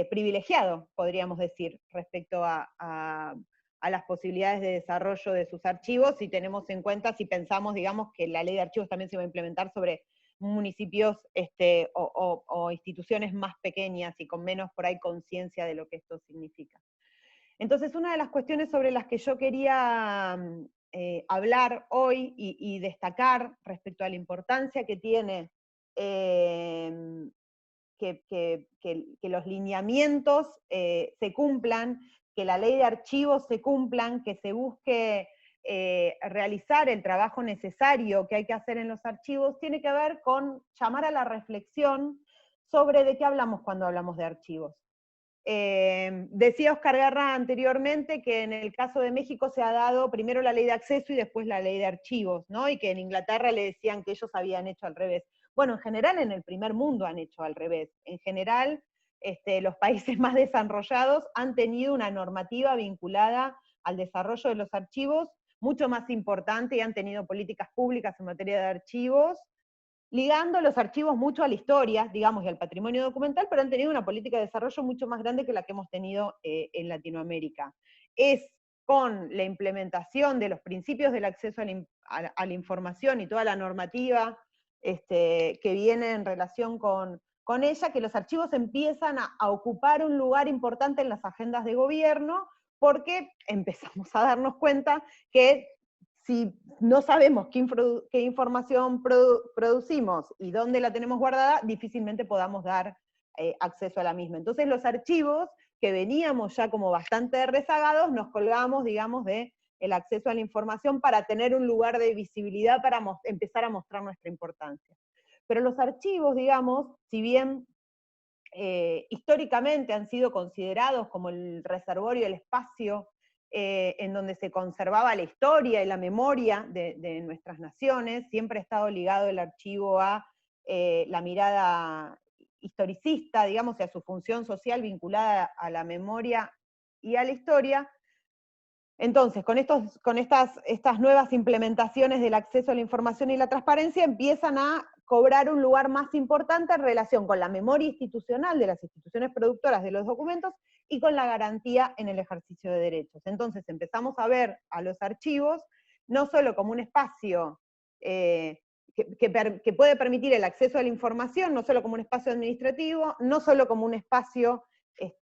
[SPEAKER 5] privilegiado, podríamos decir, respecto a las posibilidades de desarrollo de sus archivos, si tenemos en cuenta, si pensamos, digamos, que la ley de archivos también se va a implementar sobre municipios o instituciones más pequeñas y con menos por ahí conciencia de lo que esto significa. Entonces, una de las cuestiones sobre las que yo quería hablar hoy y destacar respecto a la importancia que tiene que los lineamientos se cumplan, que la ley de archivos se cumplan, que se busque realizar el trabajo necesario que hay que hacer en los archivos, tiene que ver con llamar a la reflexión sobre de qué hablamos cuando hablamos de archivos. Decía Oscar Garra anteriormente que en el caso de México se ha dado primero la ley de acceso y después la ley de archivos, ¿no? Y que en Inglaterra le decían que ellos habían hecho al revés. Bueno, en general en el primer mundo han hecho al revés. En general, los países más desarrollados han tenido una normativa vinculada al desarrollo de los archivos mucho más importante y han tenido políticas públicas en materia de archivos, ligando los archivos mucho a la historia, digamos, y al patrimonio documental, pero han tenido una política de desarrollo mucho más grande que la que hemos tenido en Latinoamérica. Es con la implementación de los principios del acceso a la información y toda la normativa que viene en relación con ella, que los archivos empiezan a ocupar un lugar importante en las agendas de gobierno, porque empezamos a darnos cuenta que si no sabemos qué información producimos y dónde la tenemos guardada, difícilmente podamos dar acceso a la misma. Entonces los archivos, que veníamos ya como bastante rezagados, nos colgamos, digamos, del acceso a la información para tener un lugar de visibilidad, para empezar a mostrar nuestra importancia. Pero los archivos, digamos, si bien históricamente han sido considerados como el reservorio, el espacio en donde se conservaba la historia y la memoria de nuestras naciones, siempre ha estado ligado el archivo a la mirada historicista, digamos, y a su función social vinculada a la memoria y a la historia. Entonces, con estas nuevas implementaciones del acceso a la información y la transparencia, empiezan a cobrar un lugar más importante en relación con la memoria institucional de las instituciones productoras de los documentos y con la garantía en el ejercicio de derechos. Entonces empezamos a ver a los archivos no solo como un espacio que puede permitir el acceso a la información, no solo como un espacio administrativo, no solo como un espacio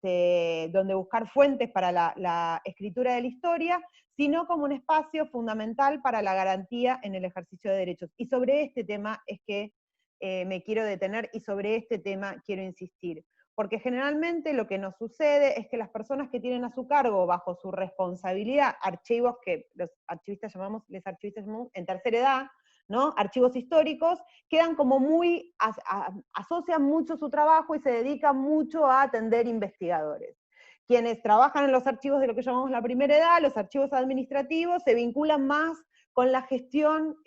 [SPEAKER 5] donde buscar fuentes para la escritura de la historia, sino como un espacio fundamental para la garantía en el ejercicio de derechos. Y sobre este tema es que me quiero detener, y sobre este tema quiero insistir. Porque generalmente lo que nos sucede es que las personas que tienen a su cargo, bajo su responsabilidad, archivos que los archivistas llamamos en tercera edad, ¿no? Archivos históricos, quedan como muy, asocian mucho su trabajo y se dedican mucho a atender investigadores. Quienes trabajan en los archivos de lo que llamamos la primera edad, los archivos administrativos, se vinculan más con la gestión,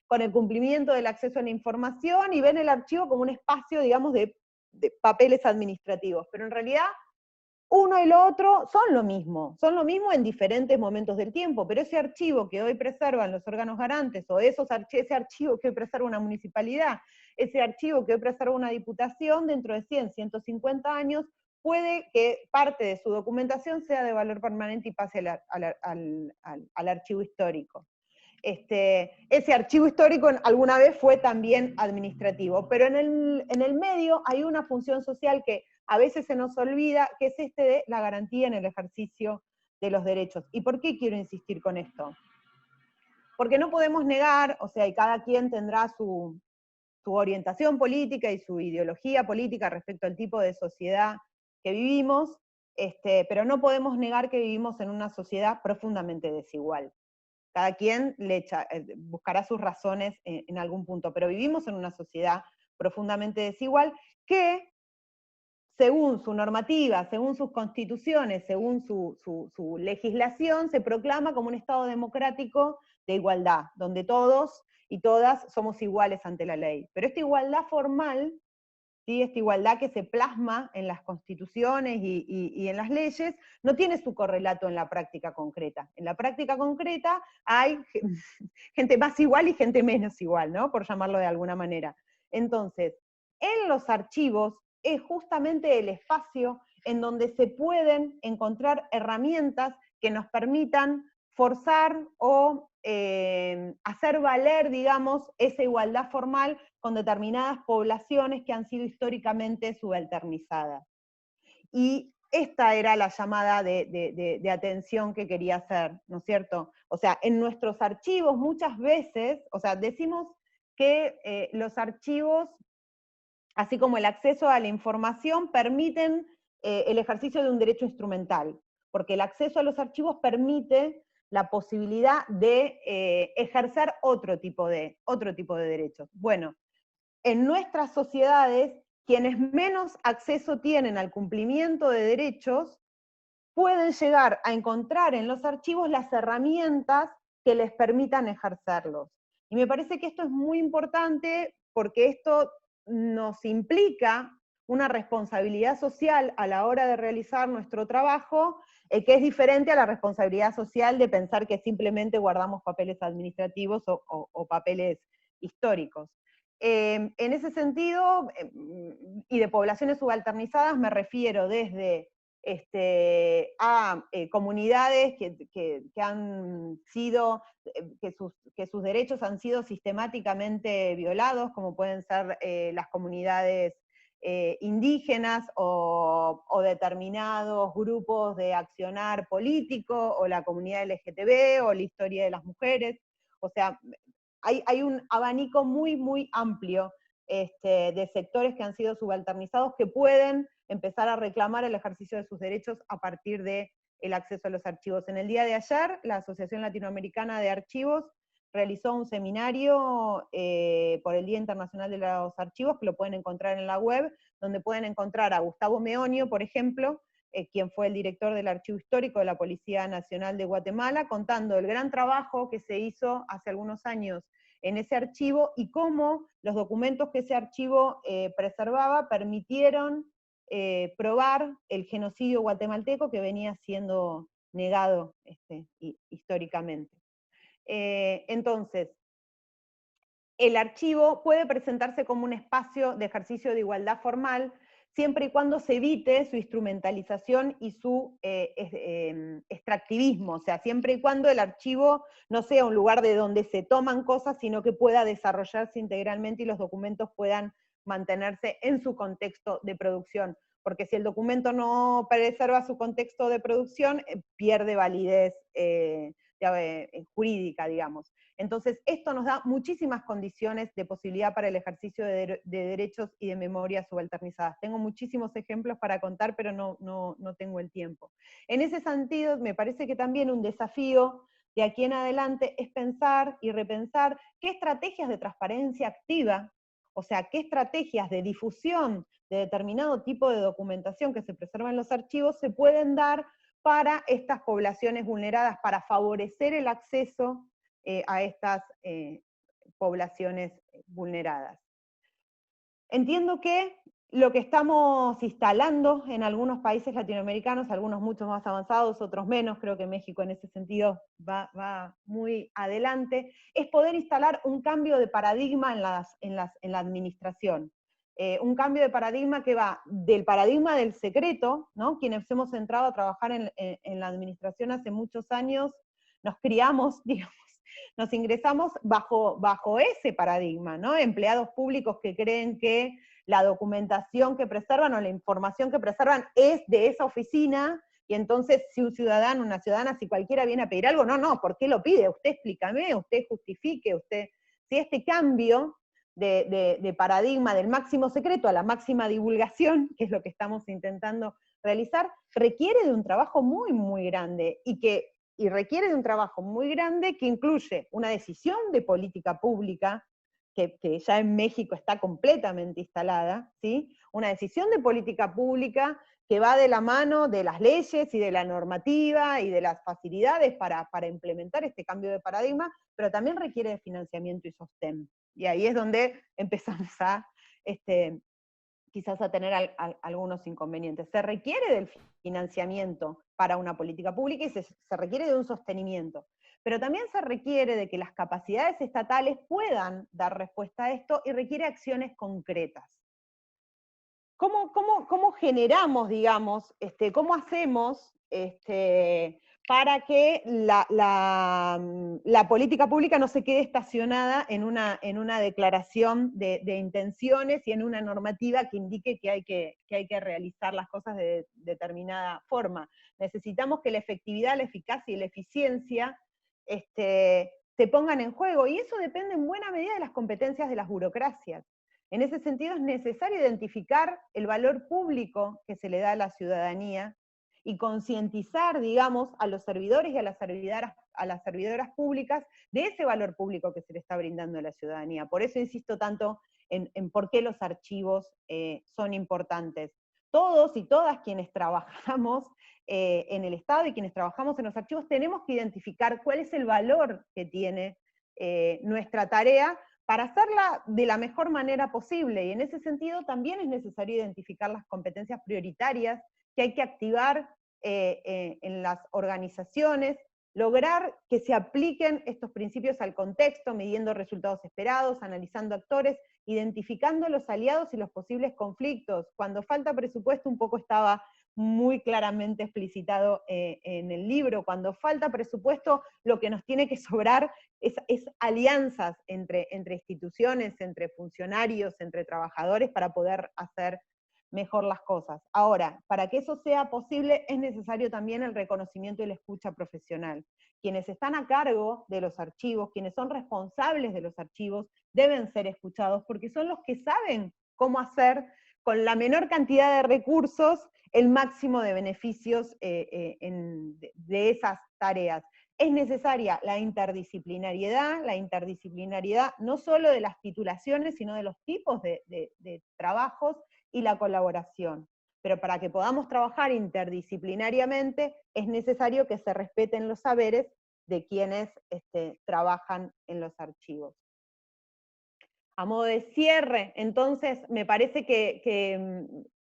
[SPEAKER 5] con el cumplimiento del acceso a la información, y ven el archivo como un espacio, digamos, de papeles administrativos. Pero en realidad, uno y lo otro son lo mismo en diferentes momentos del tiempo, pero ese archivo que hoy preservan los órganos garantes, o ese archivo que hoy preserva una municipalidad, ese archivo que hoy preserva una diputación, dentro de 100, 150 años, puede que parte de su documentación sea de valor permanente y pase al archivo histórico. Ese archivo histórico alguna vez fue también administrativo, pero en el medio hay una función social que a veces se nos olvida, que es de la garantía en el ejercicio de los derechos. ¿Y por qué quiero insistir con esto? Porque no podemos negar, o sea, y cada quien tendrá su orientación política y su ideología política respecto al tipo de sociedad que vivimos, pero no podemos negar que vivimos en una sociedad profundamente desigual. Cada quien buscará sus razones en algún punto, pero vivimos en una sociedad profundamente desigual que, según su normativa, según sus constituciones, según su legislación, se proclama como un Estado democrático de igualdad, donde todos y todas somos iguales ante la ley. Pero esta igualdad formal, ¿sí? Esta igualdad que se plasma en las constituciones y en las leyes, no tiene su correlato en la práctica concreta. En la práctica concreta hay gente más igual y gente menos igual, ¿no? Por llamarlo de alguna manera. Entonces, en los archivos es justamente el espacio en donde se pueden encontrar herramientas que nos permitan forzar o hacer valer, digamos, esa igualdad formal con determinadas poblaciones que han sido históricamente subalternizadas. Y esta era la llamada de atención que quería hacer, ¿no es cierto? O sea, en nuestros archivos muchas veces, o sea, decimos que los archivos, así como el acceso a la información, permiten el ejercicio de un derecho instrumental, porque el acceso a los archivos permite la posibilidad de ejercer otro tipo de derechos. Bueno, en nuestras sociedades quienes menos acceso tienen al cumplimiento de derechos pueden llegar a encontrar en los archivos las herramientas que les permitan ejercerlos. Y me parece que esto es muy importante porque esto nos implica una responsabilidad social a la hora de realizar nuestro trabajo, que es diferente a la responsabilidad social de pensar que simplemente guardamos papeles administrativos o papeles históricos. En ese sentido, y de poblaciones subalternizadas me refiero desde a comunidades que han sido, que sus derechos han sido sistemáticamente violados, como pueden ser las comunidades indígenas o determinados grupos de accionar político, o la comunidad LGTB, o la historia de las mujeres. O sea, hay un abanico muy, muy amplio de sectores que han sido subalternizados que pueden empezar a reclamar el ejercicio de sus derechos a partir del acceso a los archivos. En el día de ayer, la Asociación Latinoamericana de Archivos realizó un seminario por el Día Internacional de los Archivos, que lo pueden encontrar en la web, donde pueden encontrar a Gustavo Meonio, por ejemplo, quien fue el director del Archivo Histórico de la Policía Nacional de Guatemala, contando el gran trabajo que se hizo hace algunos años en ese archivo y cómo los documentos que ese archivo preservaba permitieron probar el genocidio guatemalteco que venía siendo negado históricamente. Entonces, el archivo puede presentarse como un espacio de ejercicio de igualdad formal, siempre y cuando se evite su instrumentalización y su extractivismo, o sea, siempre y cuando el archivo no sea un lugar de donde se toman cosas, sino que pueda desarrollarse integralmente y los documentos puedan mantenerse en su contexto de producción, porque si el documento no preserva su contexto de producción, pierde validez jurídica, digamos. Entonces, esto nos da muchísimas condiciones de posibilidad para el ejercicio de derechos y de memorias subalternizadas. Tengo muchísimos ejemplos para contar, pero no tengo el tiempo. En ese sentido, me parece que también un desafío de aquí en adelante es pensar y repensar qué estrategias de transparencia activa, o sea, qué estrategias de difusión de determinado tipo de documentación que se preserva en los archivos se pueden dar para estas poblaciones vulneradas, para favorecer el acceso a estas poblaciones vulneradas. Entiendo que lo que estamos instalando en algunos países latinoamericanos, algunos mucho más avanzados, otros menos, creo que México en ese sentido va muy adelante, es poder instalar un cambio de paradigma en la administración. Un cambio de paradigma que va del paradigma del secreto, ¿no? Quienes hemos entrado a trabajar en la administración hace muchos años, nos criamos, digamos, nos ingresamos bajo ese paradigma, ¿no? Empleados públicos que creen que la documentación que preservan o la información que preservan es de esa oficina, y entonces si un ciudadano, una ciudadana, si cualquiera viene a pedir algo, no, ¿por qué lo pide? Usted explícame, usted justifique, usted... Si este cambio de paradigma del máximo secreto a la máxima divulgación, que es lo que estamos intentando realizar, requiere de un trabajo muy, muy grande, y requiere de un trabajo muy grande que incluye una decisión de política pública, que ya en México está completamente instalada, ¿sí? Una decisión de política pública que va de la mano de las leyes y de la normativa y de las facilidades para implementar este cambio de paradigma, pero también requiere de financiamiento y sostén. Y ahí es donde empezamos a quizás a tener algunos inconvenientes. Se requiere del financiamiento para una política pública y se requiere de un sostenimiento, pero también se requiere de que las capacidades estatales puedan dar respuesta a esto y requiere acciones concretas. ¿Cómo generamos, digamos, cómo hacemos para que la política pública no se quede estacionada en una declaración de intenciones y en una normativa que indique que hay que realizar las cosas de determinada forma? Necesitamos que la efectividad, la eficacia y la eficiencia se pongan en juego, y eso depende en buena medida de las competencias de las burocracias. En ese sentido es necesario identificar el valor público que se le da a la ciudadanía y concientizar, digamos, a los servidores y a las servidoras públicas de ese valor público que se le está brindando a la ciudadanía. Por eso insisto tanto en por qué los archivos son importantes. Todos y todas quienes trabajamos en el Estado y quienes trabajamos en los archivos tenemos que identificar cuál es el valor que tiene nuestra tarea para hacerla de la mejor manera posible, y en ese sentido también es necesario identificar las competencias prioritarias que hay que activar en las organizaciones, lograr que se apliquen estos principios al contexto, midiendo resultados esperados, analizando actores, identificando los aliados y los posibles conflictos. Cuando falta presupuesto, un poco estaba muy claramente explicitado en el libro, cuando falta presupuesto, lo que nos tiene que sobrar es alianzas entre instituciones, entre funcionarios, entre trabajadores, para poder hacer mejor las cosas. Ahora, para que eso sea posible, es necesario también el reconocimiento y la escucha profesional. Quienes están a cargo de los archivos, quienes son responsables de los archivos, deben ser escuchados, porque son los que saben cómo hacer con la menor cantidad de recursos el máximo de beneficios de esas tareas. Es necesaria la interdisciplinariedad no solo de las titulaciones, sino de los tipos de trabajos, y la colaboración. Pero para que podamos trabajar interdisciplinariamente, es necesario que se respeten los saberes de quienes trabajan en los archivos. A modo de cierre, entonces, me parece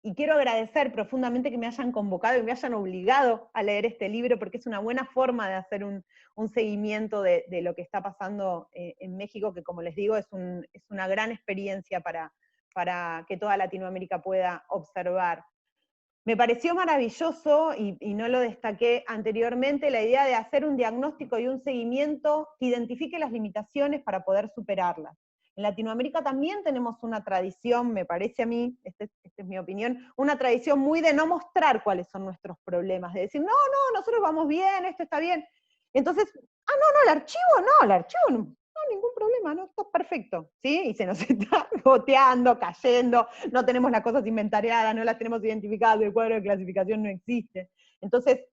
[SPEAKER 5] y quiero agradecer profundamente que me hayan convocado y me hayan obligado a leer este libro, porque es una buena forma de hacer un seguimiento de lo que está pasando en México, que, como les digo, es una gran experiencia para que toda Latinoamérica pueda observar. Me pareció maravilloso, y no lo destaqué anteriormente, la idea de hacer un diagnóstico y un seguimiento que identifique las limitaciones para poder superarlas. En Latinoamérica también tenemos una tradición, me parece a mí, esta es mi opinión, una tradición muy de no mostrar cuáles son nuestros problemas, de decir, no, nosotros vamos bien, esto está bien. Entonces, el archivo no, ningún problema, no, está perfecto, ¿sí? Y se nos está goteando, cayendo, no tenemos las cosas inventariadas, no las tenemos identificadas, el cuadro de clasificación no existe. Entonces,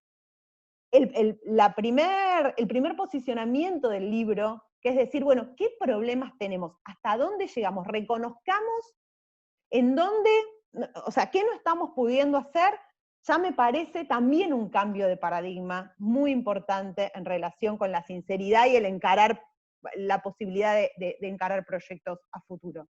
[SPEAKER 5] el primer posicionamiento del libro, que es decir, bueno, ¿qué problemas tenemos? ¿Hasta dónde llegamos? Reconozcamos en dónde, o sea, qué no estamos pudiendo hacer, ya me parece también un cambio de paradigma muy importante en relación con la sinceridad y el encarar la posibilidad de encarar proyectos a futuro.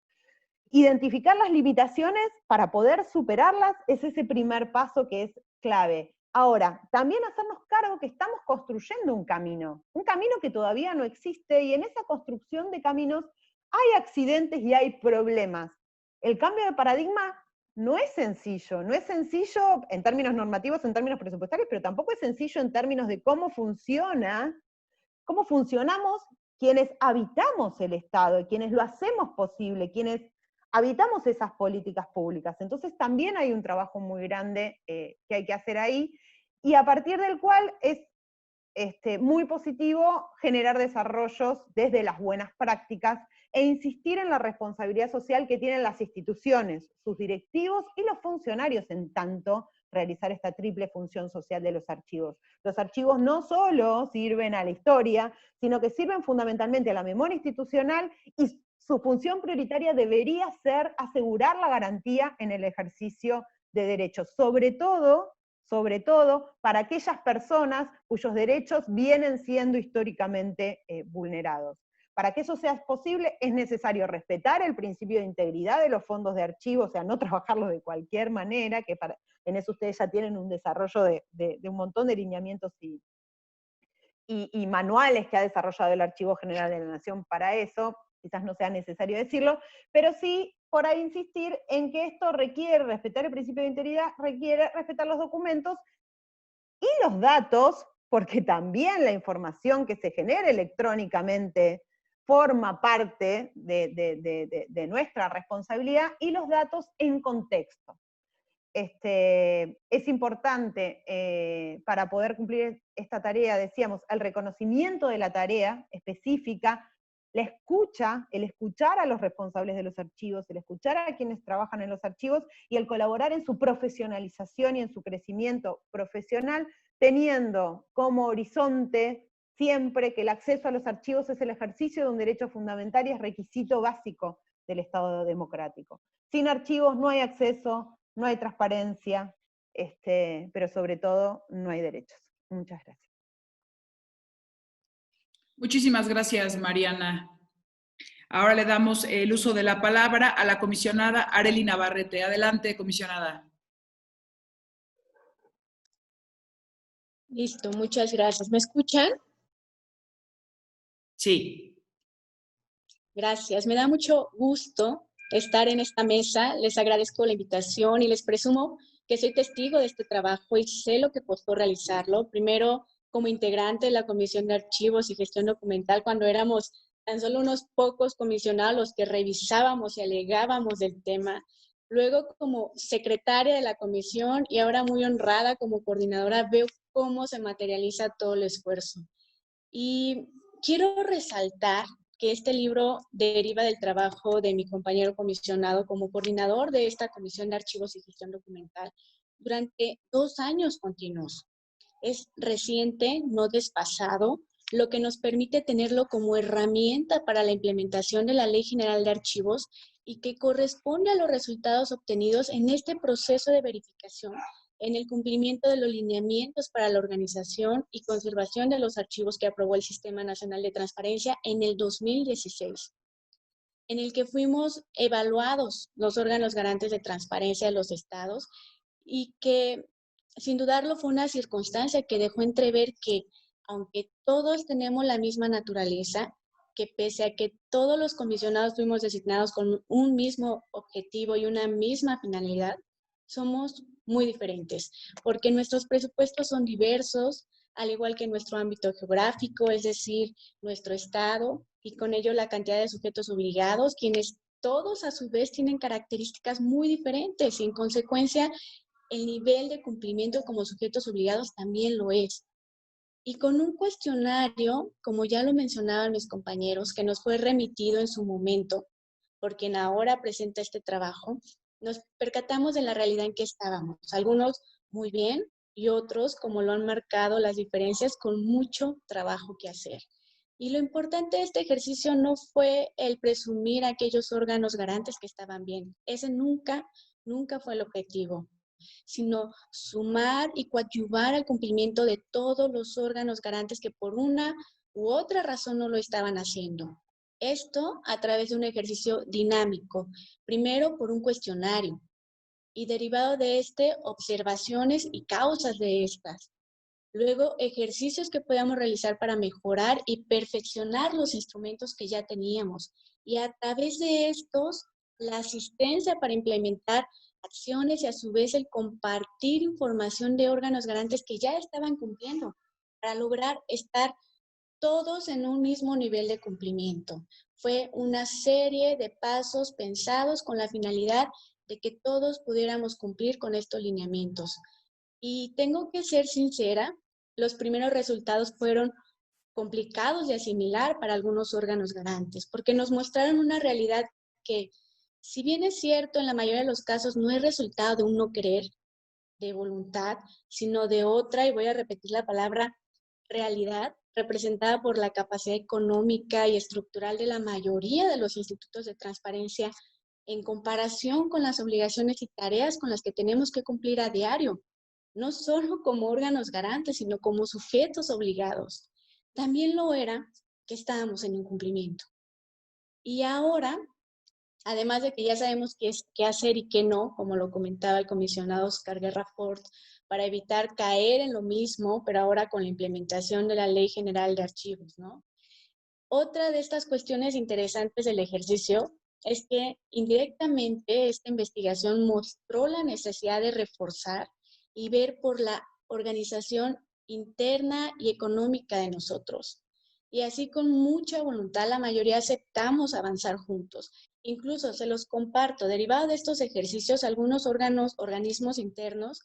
[SPEAKER 5] Identificar las limitaciones para poder superarlas es ese primer paso que es clave. Ahora, también hacernos cargo que estamos construyendo un camino que todavía no existe, y en esa construcción de caminos hay accidentes y hay problemas. El cambio de paradigma no es sencillo en términos normativos, en términos presupuestarios, pero tampoco es sencillo en términos de cómo funcionamos quienes habitamos el Estado, y quienes lo hacemos posible, quienes habitamos esas políticas públicas. Entonces también hay un trabajo muy grande que hay que hacer ahí, y a partir del cual es muy positivo generar desarrollos desde las buenas prácticas e insistir en la responsabilidad social que tienen las instituciones, sus directivos y los funcionarios en tanto realizar esta triple función social de los archivos. Los archivos no solo sirven a la historia, sino que sirven fundamentalmente a la memoria institucional, y su función prioritaria debería ser asegurar la garantía en el ejercicio de derechos, sobre todo para aquellas personas cuyos derechos vienen siendo históricamente vulnerados. Para que eso sea posible, es necesario respetar el principio de integridad de los fondos de archivo, o sea, no trabajarlos de cualquier manera, que en eso ustedes ya tienen un desarrollo de un montón de lineamientos y manuales que ha desarrollado el Archivo General de la Nación para eso, quizás no sea necesario decirlo, pero sí por ahí insistir en que esto requiere respetar el principio de integridad, requiere respetar los documentos y los datos, porque también la información que se genera electrónicamente forma parte de nuestra responsabilidad, y los datos en contexto. Es importante para poder cumplir esta tarea, decíamos, el reconocimiento de la tarea específica, la escucha, el escuchar a los responsables de los archivos, el escuchar a quienes trabajan en los archivos, y el colaborar en su profesionalización y en su crecimiento profesional, teniendo como horizonte siempre que el acceso a los archivos es el ejercicio de un derecho fundamental y es requisito básico del Estado democrático. Sin archivos no hay acceso, no hay transparencia, pero sobre todo no hay derechos. Muchas gracias.
[SPEAKER 3] Muchísimas gracias, Mariana. Ahora le damos el uso de la palabra a la comisionada Arely Navarrete. Adelante, comisionada.
[SPEAKER 6] Listo, muchas gracias. ¿Me escuchan?
[SPEAKER 3] Sí.
[SPEAKER 6] Gracias. Me da mucho gusto estar en esta mesa. Les agradezco la invitación y les presumo que soy testigo de este trabajo y sé lo que costó realizarlo. Primero, como integrante de la Comisión de Archivos y Gestión Documental, cuando éramos tan solo unos pocos comisionados los que revisábamos y alegábamos del tema. Luego, como secretaria de la comisión y ahora muy honrada como coordinadora, veo cómo se materializa todo el esfuerzo. Y quiero resaltar que este libro deriva del trabajo de mi compañero comisionado como coordinador de esta Comisión de Archivos y Gestión Documental durante 2 años continuos. Es reciente, no desfasado, lo que nos permite tenerlo como herramienta para la implementación de la Ley General de Archivos y que corresponde a los resultados obtenidos en este proceso de verificación en el cumplimiento de los lineamientos para la organización y conservación de los archivos que aprobó el Sistema Nacional de Transparencia en el 2016, en el que fuimos evaluados los órganos garantes de transparencia de los estados y que, sin dudarlo, fue una circunstancia que dejó entrever que, aunque todos tenemos la misma naturaleza, que pese a que todos los comisionados fuimos designados con un mismo objetivo y una misma finalidad, somos muy diferentes, porque nuestros presupuestos son diversos, al igual que nuestro ámbito geográfico, es decir, nuestro estado, y con ello la cantidad de sujetos obligados, quienes todos a su vez tienen características muy diferentes, y en consecuencia el nivel de cumplimiento como sujetos obligados también lo es. Y con un cuestionario, como ya lo mencionaban mis compañeros, que nos fue remitido en su momento, por quien ahora presenta este trabajo, nos percatamos de la realidad en que estábamos. Algunos muy bien y otros, como lo han marcado las diferencias, con mucho trabajo que hacer. Y lo importante de este ejercicio no fue el presumir a aquellos órganos garantes que estaban bien. Ese nunca fue el objetivo, sino sumar y coadyuvar al cumplimiento de todos los órganos garantes que por una u otra razón no lo estaban haciendo. Esto a través de un ejercicio dinámico, primero por un cuestionario y derivado de este, observaciones y causas de estas. Luego, ejercicios que podamos realizar para mejorar y perfeccionar los instrumentos que ya teníamos. Y a través de estos, la asistencia para implementar acciones y a su vez el compartir información de órganos garantes que ya estaban cumpliendo para lograr estar todos en un mismo nivel de cumplimiento. Fue una serie de pasos pensados con la finalidad de que todos pudiéramos cumplir con estos lineamientos. Y tengo que ser sincera, los primeros resultados fueron complicados de asimilar para algunos órganos garantes, porque nos mostraron una realidad que, si bien es cierto, en la mayoría de los casos no es resultado de un no querer, de voluntad, sino de otra, y voy a repetir la palabra, realidad, representada por la capacidad económica y estructural de la mayoría de los institutos de transparencia en comparación con las obligaciones y tareas con las que tenemos que cumplir a diario, no solo como órganos garantes, sino como sujetos obligados. También lo era que estábamos en incumplimiento. Y ahora, además de que ya sabemos qué hacer y qué no, como lo comentaba el comisionado Oscar Guerra Fort, para evitar caer en lo mismo, pero ahora con la implementación de la Ley General de Archivos, ¿no? Otra de estas cuestiones interesantes del ejercicio es que indirectamente esta investigación mostró la necesidad de reforzar y ver por la organización interna y económica de nosotros. Y así con mucha voluntad la mayoría aceptamos avanzar juntos. Incluso se los comparto, derivado de estos ejercicios, algunos organismos internos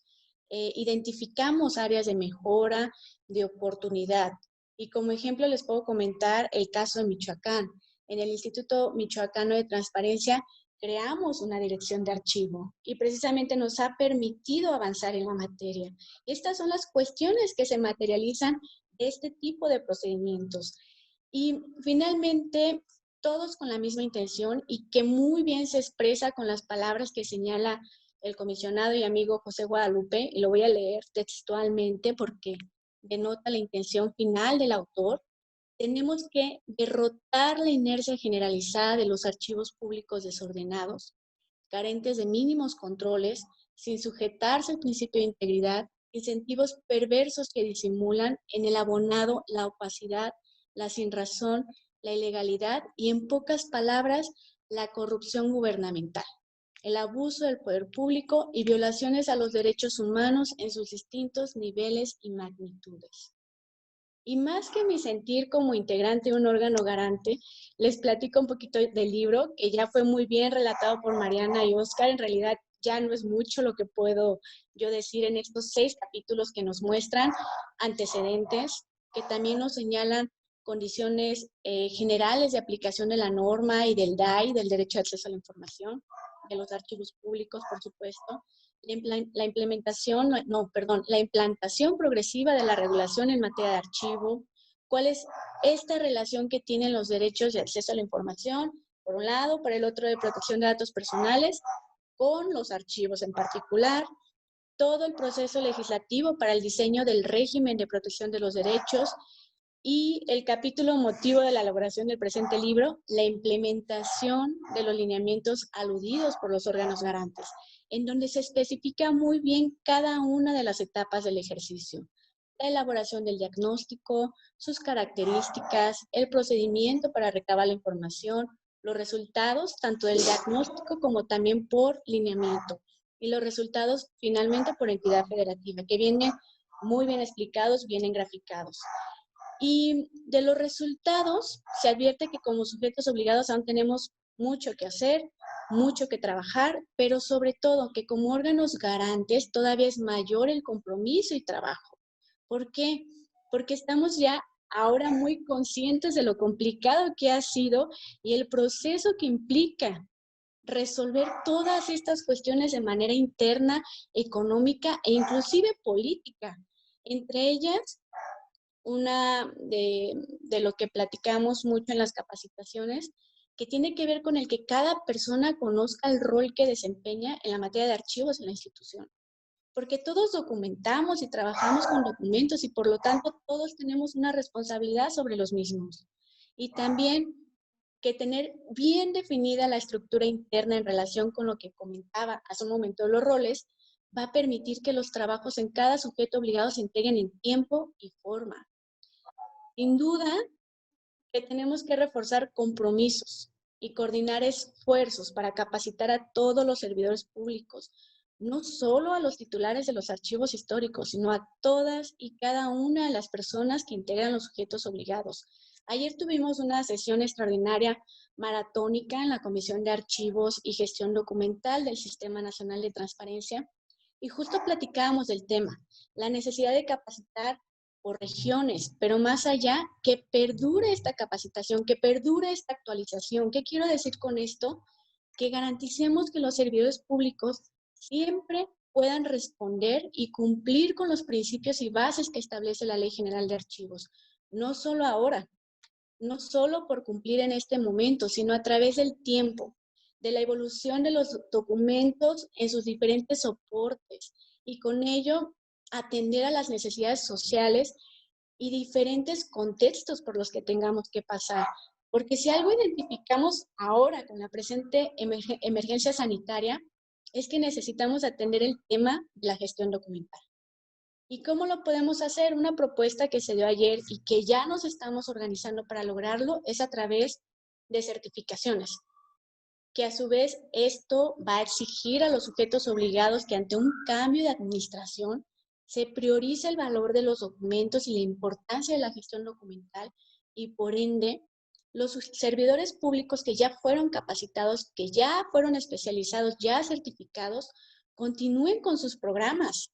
[SPEAKER 6] identificamos áreas de mejora, de oportunidad. Y como ejemplo les puedo comentar el caso de Michoacán. En el Instituto Michoacano de Transparencia creamos una dirección de archivo y precisamente nos ha permitido avanzar en la materia. Estas son las cuestiones que se materializan de este tipo de procedimientos. Y finalmente, todos con la misma intención y que muy bien se expresa con las palabras que señala el comisionado y amigo José Guadalupe, y lo voy a leer textualmente porque denota la intención final del autor. Tenemos que derrotar la inercia generalizada de los archivos públicos desordenados, carentes de mínimos controles, sin sujetarse al principio de integridad, incentivos perversos que disimulan en el abonado la opacidad, la sinrazón, la ilegalidad y, en pocas palabras, la corrupción gubernamental, el abuso del poder público y violaciones a los derechos humanos en sus distintos niveles y magnitudes. Y más que mi sentir como integrante de un órgano garante, les platico un poquito del libro, que ya fue muy bien relatado por Mariana y Oscar. En realidad ya no es mucho lo que puedo yo decir en estos 6 capítulos que nos muestran antecedentes, que también nos señalan condiciones generales de aplicación de la norma y del DAI, del derecho de acceso a la información, de los archivos públicos, por supuesto, la implantación progresiva de la regulación en materia de archivo, cuál es esta relación que tienen los derechos de acceso a la información, por un lado, por el otro de protección de datos personales, con los archivos en particular, todo el proceso legislativo para el diseño del régimen de protección de los derechos, y el capítulo motivo de la elaboración del presente libro, la implementación de los lineamientos aludidos por los órganos garantes, en donde se especifica muy bien cada una de las etapas del ejercicio. La elaboración del diagnóstico, sus características, el procedimiento para recabar la información, los resultados tanto del diagnóstico como también por lineamiento, y los resultados finalmente por entidad federativa, que vienen muy bien explicados, vienen graficados. Y de los resultados se advierte que como sujetos obligados aún tenemos mucho que hacer, mucho que trabajar, pero sobre todo que como órganos garantes todavía es mayor el compromiso y trabajo. ¿Por qué? Porque estamos ya ahora muy conscientes de lo complicado que ha sido y el proceso que implica resolver todas estas cuestiones de manera interna, económica e inclusive política. Entre ellas, una de lo que platicamos mucho en las capacitaciones, que tiene que ver con el que cada persona conozca el rol que desempeña en la materia de archivos en la institución. Porque todos documentamos y trabajamos con documentos y por lo tanto todos tenemos una responsabilidad sobre los mismos. Y también que tener bien definida la estructura interna en relación con lo que comentaba hace un momento de los roles, va a permitir que los trabajos en cada sujeto obligado se integren en tiempo y forma. Sin duda que tenemos que reforzar compromisos y coordinar esfuerzos para capacitar a todos los servidores públicos, no solo a los titulares de los archivos históricos, sino a todas y cada una de las personas que integran los sujetos obligados. Ayer tuvimos una sesión extraordinaria maratónica en la Comisión de Archivos y Gestión Documental del Sistema Nacional de Transparencia y justo platicábamos del tema, la necesidad de capacitar por regiones, pero más allá, que perdure esta capacitación, que perdure esta actualización. ¿Qué quiero decir con esto? Que garanticemos que los servidores públicos siempre puedan responder y cumplir con los principios y bases que establece la Ley General de Archivos. No solo ahora, no solo por cumplir en este momento, sino a través del tiempo, de la evolución de los documentos en sus diferentes soportes, y con ello atender a las necesidades sociales y diferentes contextos por los que tengamos que pasar. Porque si algo identificamos ahora con la presente emergencia sanitaria, es que necesitamos atender el tema de la gestión documental. ¿Y cómo lo podemos hacer? Una propuesta que se dio ayer y que ya nos estamos organizando para lograrlo es a través de certificaciones, que a su vez esto va a exigir a los sujetos obligados que ante un cambio de administración se priorice el valor de los documentos y la importancia de la gestión documental, y por ende los servidores públicos que ya fueron capacitados, que ya fueron especializados, ya certificados, continúen con sus programas,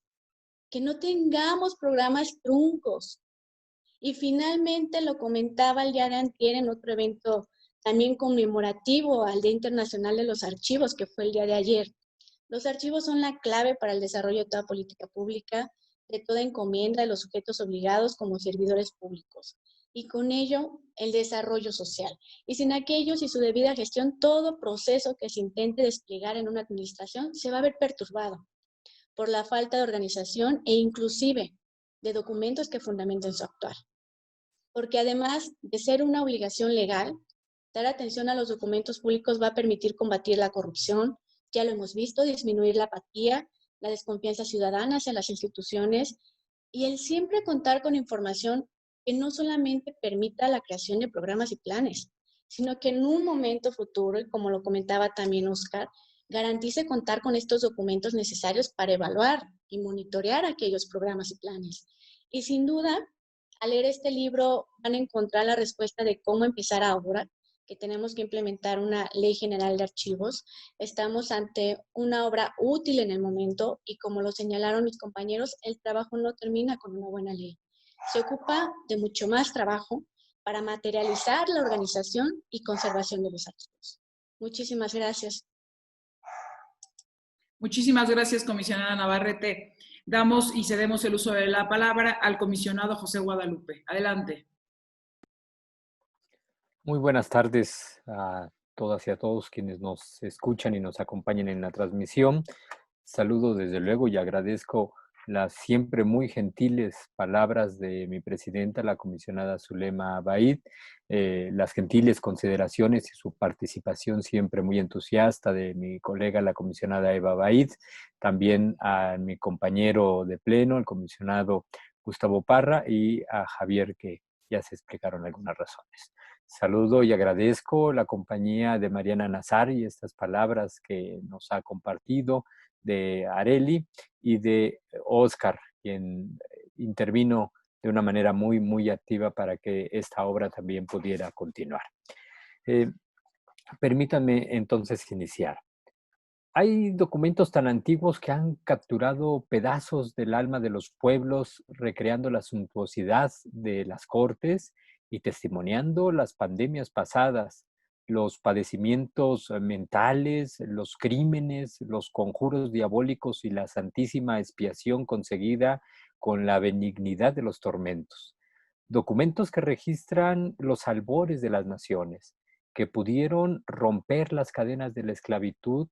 [SPEAKER 6] que no tengamos programas truncos. Y finalmente, lo comentaba el día de antier en otro evento también conmemorativo al Día Internacional de los Archivos, que fue el día de ayer. Los archivos son la clave para el desarrollo de toda política pública, de toda encomienda de los sujetos obligados como servidores públicos, y con ello el desarrollo social. Y sin aquellos y su debida gestión, todo proceso que se intente desplegar en una administración se va a ver perturbado por la falta de organización e inclusive de documentos que fundamenten su actuar. Porque además de ser una obligación legal, dar atención a los documentos públicos va a permitir combatir la corrupción, ya lo hemos visto, disminuir la apatía, la desconfianza ciudadana hacia las instituciones y el siempre contar con información que no solamente permita la creación de programas y planes, sino que en un momento futuro, y como lo comentaba también Oscar, garantice contar con estos documentos necesarios para evaluar y monitorear aquellos programas y planes. Y sin duda, al leer este libro van a encontrar la respuesta de cómo empezar ahora, que tenemos que implementar una ley general de archivos. Estamos ante una obra útil en el momento y como lo señalaron mis compañeros, el trabajo no termina con una buena ley. Se ocupa de mucho más trabajo para materializar la organización y conservación de los archivos. Muchísimas gracias.
[SPEAKER 3] Muchísimas gracias, comisionada Navarrete. Damos y cedemos el uso de la palabra al comisionado José Guadalupe. Adelante.
[SPEAKER 7] Muy buenas tardes a todas y a todos quienes nos escuchan y nos acompañan en la transmisión. Saludo desde luego y agradezco las siempre muy gentiles palabras de mi presidenta, la comisionada Zulema Abaid, las gentiles consideraciones y su participación siempre muy entusiasta de mi colega, la comisionada Eva Abaid, también a mi compañero de pleno, el comisionado Gustavo Parra, y a Javier, que ya se explicaron algunas razones. Saludo y agradezco la compañía de Mariana Nazar y estas palabras que nos ha compartido, de Areli y de Oscar, quien intervino de una manera muy, muy activa para que esta obra también pudiera continuar. Permítanme entonces iniciar. Hay documentos tan antiguos que han capturado pedazos del alma de los pueblos, recreando la suntuosidad de las cortes y testimoniando las pandemias pasadas, los padecimientos mentales, los crímenes, los conjuros diabólicos y la santísima expiación conseguida con la benignidad de los tormentos. Documentos que registran los albores de las naciones, que pudieron romper las cadenas de la esclavitud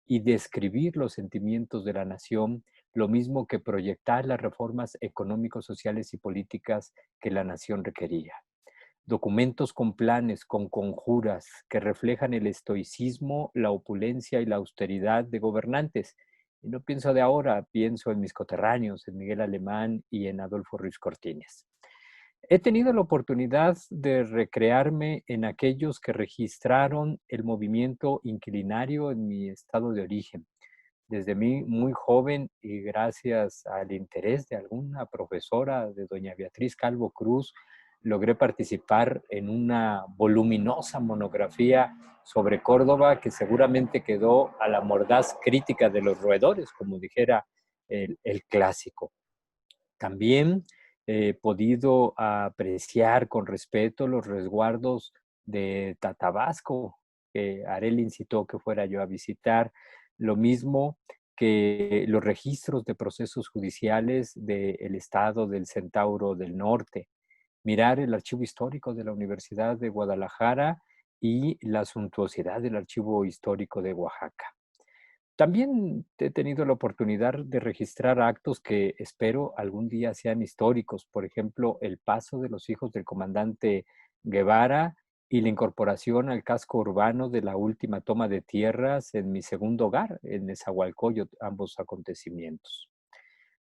[SPEAKER 7] y describir los sentimientos de la nación, lo mismo que proyectar las reformas económicos, sociales y políticas que la nación requería. Documentos con planes, con conjuras, que reflejan el estoicismo, la opulencia y la austeridad de gobernantes. Y no pienso de ahora, pienso en mis coterráneos, en Miguel Alemán y en Adolfo Ruiz Cortines. He tenido la oportunidad de recrearme en aquellos que registraron el movimiento inquilinario en mi estado de origen. Desde muy joven y gracias al interés de alguna profesora, de doña Beatriz Calvo Cruz, logré participar en una voluminosa monografía sobre Córdoba que seguramente quedó a la mordaz crítica de los roedores, como dijera el clásico. También he podido apreciar con respeto los resguardos de Tatabasco, que Arel incitó que fuera yo a visitar, lo mismo que los registros de procesos judiciales del estado del Centauro del Norte, mirar el archivo histórico de la Universidad de Guadalajara y la suntuosidad del archivo histórico de Oaxaca. También he tenido la oportunidad de registrar actos que espero algún día sean históricos, por ejemplo, el paso de los hijos del comandante Guevara y la incorporación al casco urbano de la última toma de tierras en mi segundo hogar, en Nezahualcóyotl, ambos acontecimientos.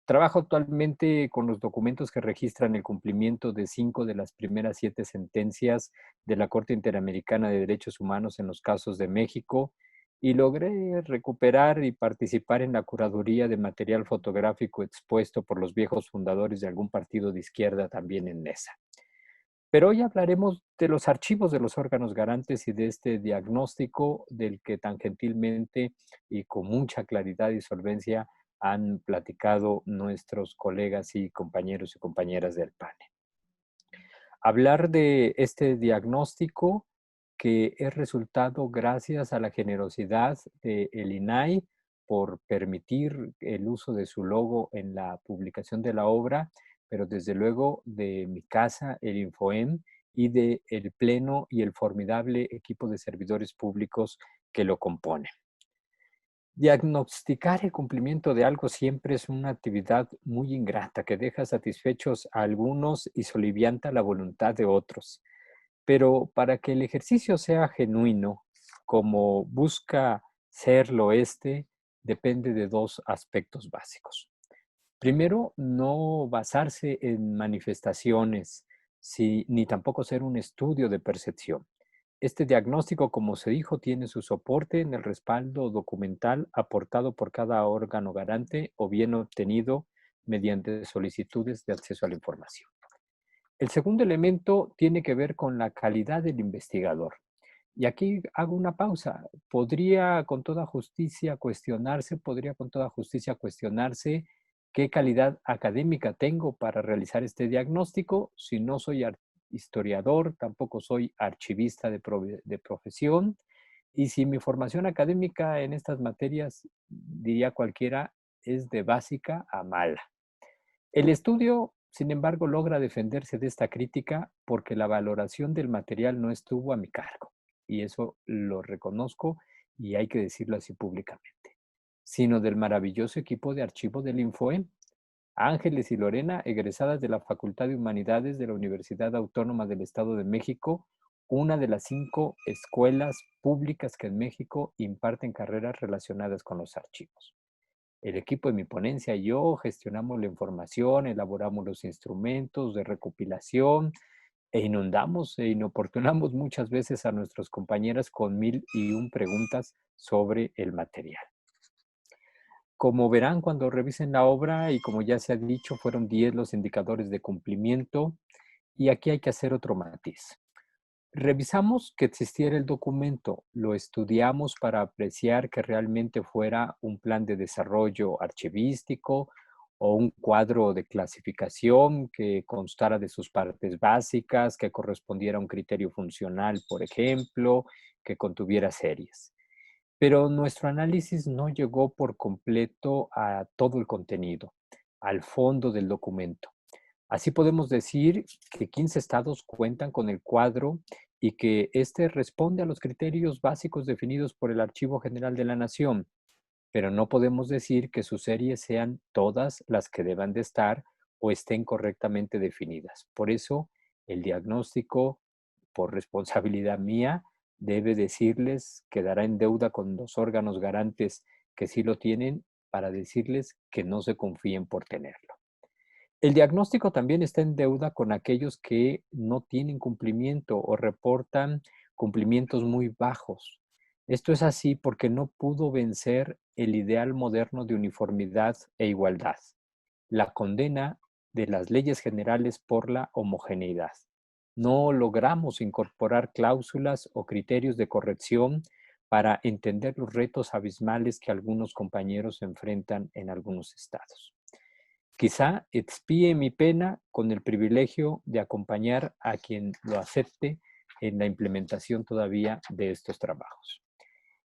[SPEAKER 7] Trabajo actualmente con los documentos que registran el cumplimiento de 5 de las primeras 7 sentencias de la Corte Interamericana de Derechos Humanos en los casos de México y logré recuperar y participar en la curaduría de material fotográfico expuesto por los viejos fundadores de algún partido de izquierda también en Nesa. Pero hoy hablaremos de los archivos de los órganos garantes y de este diagnóstico del que tan gentilmente y con mucha claridad y solvencia han platicado nuestros colegas y compañeros y compañeras del panel. Hablar de este diagnóstico que es resultado gracias a la generosidad del INAI por permitir el uso de su logo en la publicación de la obra, pero desde luego de mi casa, el Infoem, y del Pleno y el formidable equipo de servidores públicos que lo componen. Diagnosticar el cumplimiento de algo siempre es una actividad muy ingrata que deja satisfechos a algunos y solivianta la voluntad de otros. Pero para que el ejercicio sea genuino, como busca serlo depende de dos aspectos básicos. Primero, no basarse en manifestaciones, ni tampoco ser un estudio de percepción. Este diagnóstico, como se dijo, tiene su soporte en el respaldo documental aportado por cada órgano garante o bien obtenido mediante solicitudes de acceso a la información. El segundo elemento tiene que ver con la calidad del investigador. Y aquí hago una pausa. Podría con toda justicia cuestionarse qué calidad académica tengo para realizar este diagnóstico si no soy historiador, tampoco soy archivista de profesión, y si mi formación académica en estas materias, diría cualquiera, es de básica a mala. El estudio, sin embargo, logra defenderse de esta crítica porque la valoración del material no estuvo a mi cargo, y eso lo reconozco y hay que decirlo así públicamente, sino del maravilloso equipo de archivo del Infoem. Ángeles y Lorena, egresadas de la Facultad de Humanidades de la Universidad Autónoma del Estado de México, una de las 5 escuelas públicas que en México imparten carreras relacionadas con los archivos. El equipo de mi ponencia y yo gestionamos la información, elaboramos los instrumentos de recopilación e inundamos e inoportunamos muchas veces a nuestras compañeras con 1001 preguntas sobre el material. Como verán cuando revisen la obra, y como ya se ha dicho, fueron 10 los indicadores de cumplimiento, y aquí hay que hacer otro matiz. Revisamos que existiera el documento, lo estudiamos para apreciar que realmente fuera un plan de desarrollo archivístico o un cuadro de clasificación que constara de sus partes básicas, que correspondiera a un criterio funcional, por ejemplo, que contuviera series. Pero nuestro análisis no llegó por completo a todo el contenido, al fondo del documento. Así podemos decir que 15 estados cuentan con el cuadro y que este responde a los criterios básicos definidos por el Archivo General de la Nación, pero no podemos decir que sus series sean todas las que deban de estar o estén correctamente definidas. Por eso, el diagnóstico, por responsabilidad mía, debe decirles, quedará en deuda con los órganos garantes que sí lo tienen, para decirles que no se confíen por tenerlo. El diagnóstico también está en deuda con aquellos que no tienen cumplimiento o reportan cumplimientos muy bajos. Esto es así porque no pudo vencer el ideal moderno de uniformidad e igualdad, la condena de las leyes generales por la homogeneidad. No logramos incorporar cláusulas o criterios de corrección para entender los retos abismales que algunos compañeros enfrentan en algunos estados. Quizá expíe mi pena con el privilegio de acompañar a quien lo acepte en la implementación todavía de estos trabajos.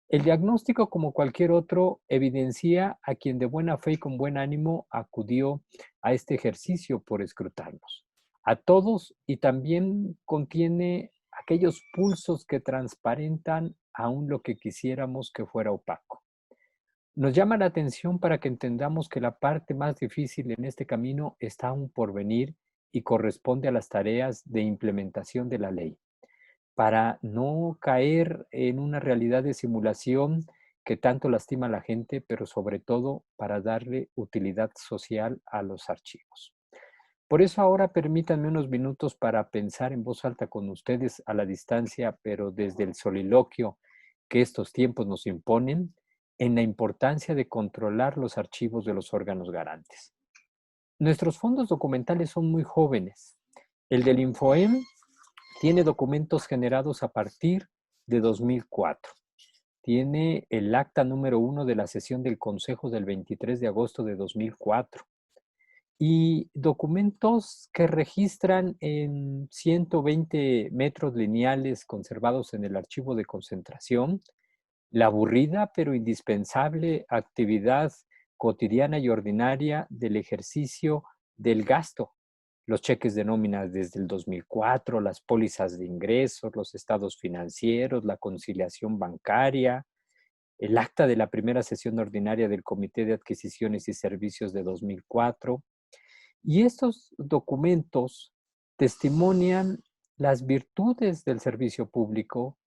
[SPEAKER 7] El diagnóstico, como cualquier otro, evidencia a quien de buena fe y con buen ánimo acudió a este ejercicio por escrutarnos. A todos, y también contiene aquellos pulsos que transparentan aún lo que quisiéramos que fuera opaco. Nos llama la atención para que entendamos que la parte más difícil en este camino está aún por venir y corresponde a las tareas de implementación de la ley, para no caer en una realidad de simulación que tanto lastima a la gente, pero sobre todo para darle utilidad social a los archivos. Por eso ahora permítanme unos minutos para pensar en voz alta con ustedes a la distancia, pero desde el soliloquio que estos tiempos nos imponen, en la importancia de controlar los archivos de los órganos garantes. Nuestros fondos documentales son muy jóvenes. El del Infoem tiene documentos generados a partir de 2004. Tiene el acta número 1 de la sesión del Consejo del 23 de agosto de 2004. Y documentos que registran en 120 metros lineales conservados en el archivo de concentración la aburrida pero indispensable actividad cotidiana y ordinaria del ejercicio del gasto. Los cheques de nómina desde el 2004, las pólizas de ingresos, los estados financieros, la conciliación bancaria, el acta de la primera sesión ordinaria del Comité de Adquisiciones y Servicios de 2004. Y estos documentos testimonian las virtudes del servicio público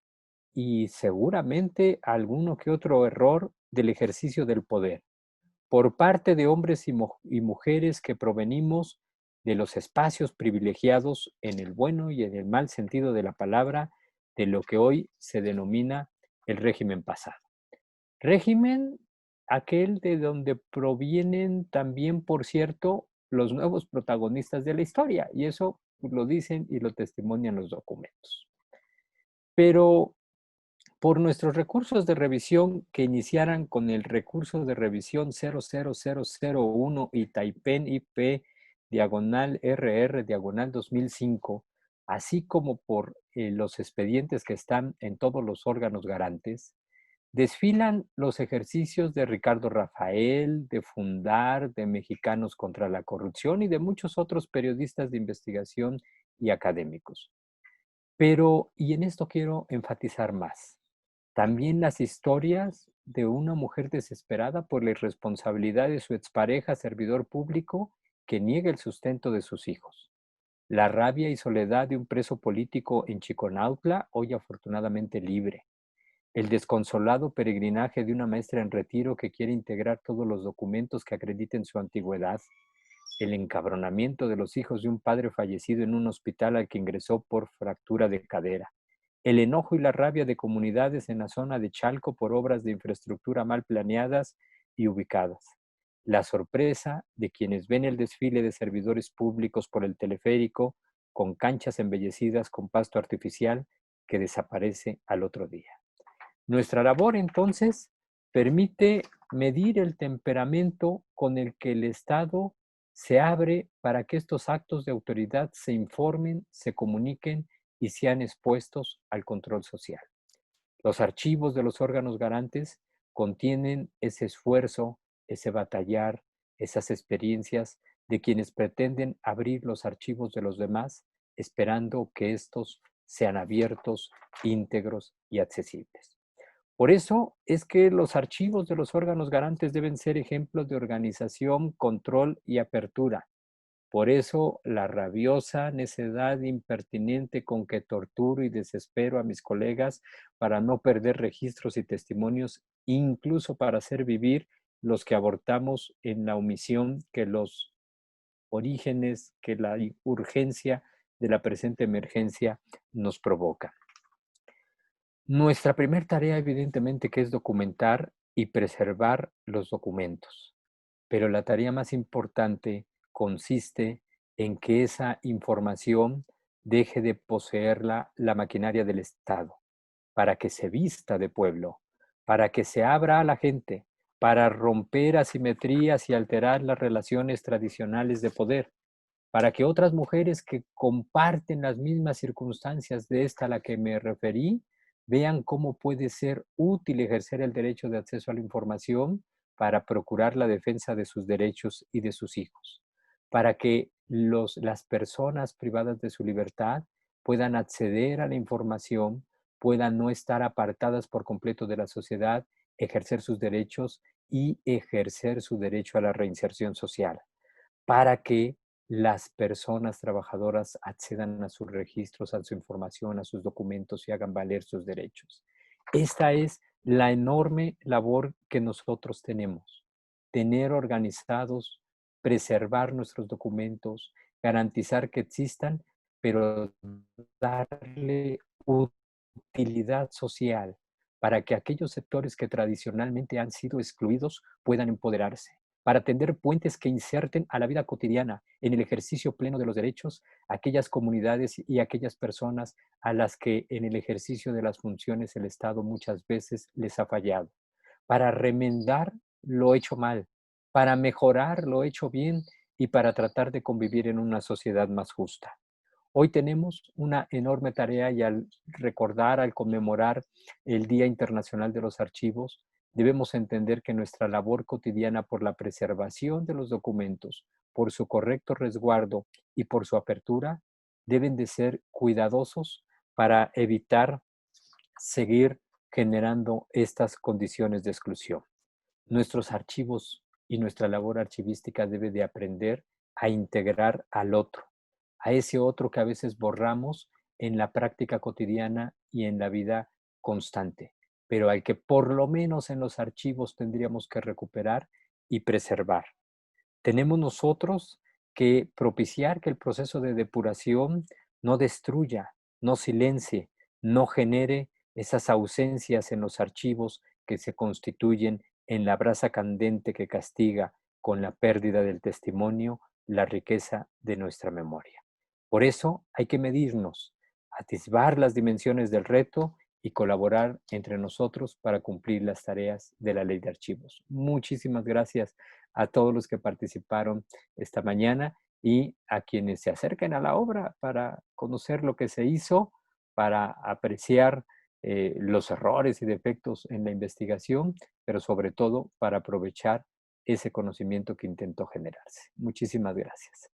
[SPEAKER 7] y seguramente alguno que otro error del ejercicio del poder por parte de hombres y mujeres que provenimos de los espacios privilegiados en el bueno y en el mal sentido de la palabra de lo que hoy se denomina el régimen pasado. Régimen aquel de donde provienen también, por cierto, los nuevos protagonistas de la historia, y eso lo dicen y lo testimonian los documentos. Pero por nuestros recursos de revisión que iniciaran con el recurso de revisión 00001 Itaipen IP diagonal RR diagonal 2005, así como por los expedientes que están en todos los órganos garantes, desfilan los ejercicios de Ricardo Rafael, de Fundar, de Mexicanos contra la Corrupción y de muchos otros periodistas de investigación y académicos. Pero, y en esto quiero enfatizar más, también las historias de una mujer desesperada por la irresponsabilidad de su expareja servidor público que niega el sustento de sus hijos. La rabia y soledad de un preso político en Chiconautla, hoy afortunadamente libre. El desconsolado peregrinaje de una maestra en retiro que quiere integrar todos los documentos que acrediten su antigüedad. El encabronamiento de los hijos de un padre fallecido en un hospital al que ingresó por fractura de cadera. El enojo y la rabia de comunidades en la zona de Chalco por obras de infraestructura mal planeadas y ubicadas. La sorpresa de quienes ven el desfile de servidores públicos por el teleférico con canchas embellecidas con pasto artificial que desaparece al otro día. Nuestra labor, entonces, permite medir el temperamento con el que el Estado se abre para que estos actos de autoridad se informen, se comuniquen y sean expuestos al control social. Los archivos de los órganos garantes contienen ese esfuerzo, ese batallar, esas experiencias de quienes pretenden abrir los archivos de los demás, esperando que estos sean abiertos, íntegros y accesibles. Por eso es que los archivos de los órganos garantes deben ser ejemplos de organización, control y apertura. Por eso la rabiosa necedad impertinente con que torturo y desespero a mis colegas para no perder registros y testimonios, incluso para hacer vivir los que abortamos en la omisión que los orígenes, que la urgencia de la presente emergencia nos provoca. Nuestra primera tarea, evidentemente, que es documentar y preservar los documentos, pero la tarea más importante consiste en que esa información deje de poseerla la maquinaria del Estado, para que se vista de pueblo, para que se abra a la gente, para romper asimetrías y alterar las relaciones tradicionales de poder, para que otras mujeres que comparten las mismas circunstancias de esta a la que me referí, vean cómo puede ser útil ejercer el derecho de acceso a la información para procurar la defensa de sus derechos y de sus hijos, para que las personas privadas de su libertad puedan acceder a la información, puedan no estar apartadas por completo de la sociedad, ejercer sus derechos y ejercer su derecho a la reinserción social, para que las personas trabajadoras accedan a sus registros, a su información, a sus documentos y hagan valer sus derechos. Esta es la enorme labor que nosotros tenemos, tener organizados, preservar nuestros documentos, garantizar que existan, pero darle utilidad social para que aquellos sectores que tradicionalmente han sido excluidos puedan empoderarse, para tender puentes que inserten a la vida cotidiana en el ejercicio pleno de los derechos a aquellas comunidades y aquellas personas a las que en el ejercicio de las funciones el Estado muchas veces les ha fallado, para remendar lo hecho mal, para mejorar lo hecho bien y para tratar de convivir en una sociedad más justa. Hoy tenemos una enorme tarea y al recordar, al conmemorar el Día Internacional de los Archivos, debemos entender que nuestra labor cotidiana por la preservación de los documentos, por su correcto resguardo y por su apertura, deben de ser cuidadosos para evitar seguir generando estas condiciones de exclusión. Nuestros archivos y nuestra labor archivística debe de aprender a integrar al otro, a ese otro que a veces borramos en la práctica cotidiana y en la vida constante, pero al que por lo menos en los archivos tendríamos que recuperar y preservar. Tenemos nosotros que propiciar que el proceso de depuración no destruya, no silencie, no genere esas ausencias en los archivos que se constituyen en la brasa candente que castiga con la pérdida del testimonio la riqueza de nuestra memoria. Por eso hay que medirnos, atisbar las dimensiones del reto y colaborar entre nosotros para cumplir las tareas de la Ley de Archivos. Muchísimas gracias a todos los que participaron esta mañana y a quienes se acerquen a la obra para conocer lo que se hizo, para apreciar los errores y defectos en la investigación, pero sobre todo para aprovechar ese conocimiento que intentó generarse. Muchísimas gracias.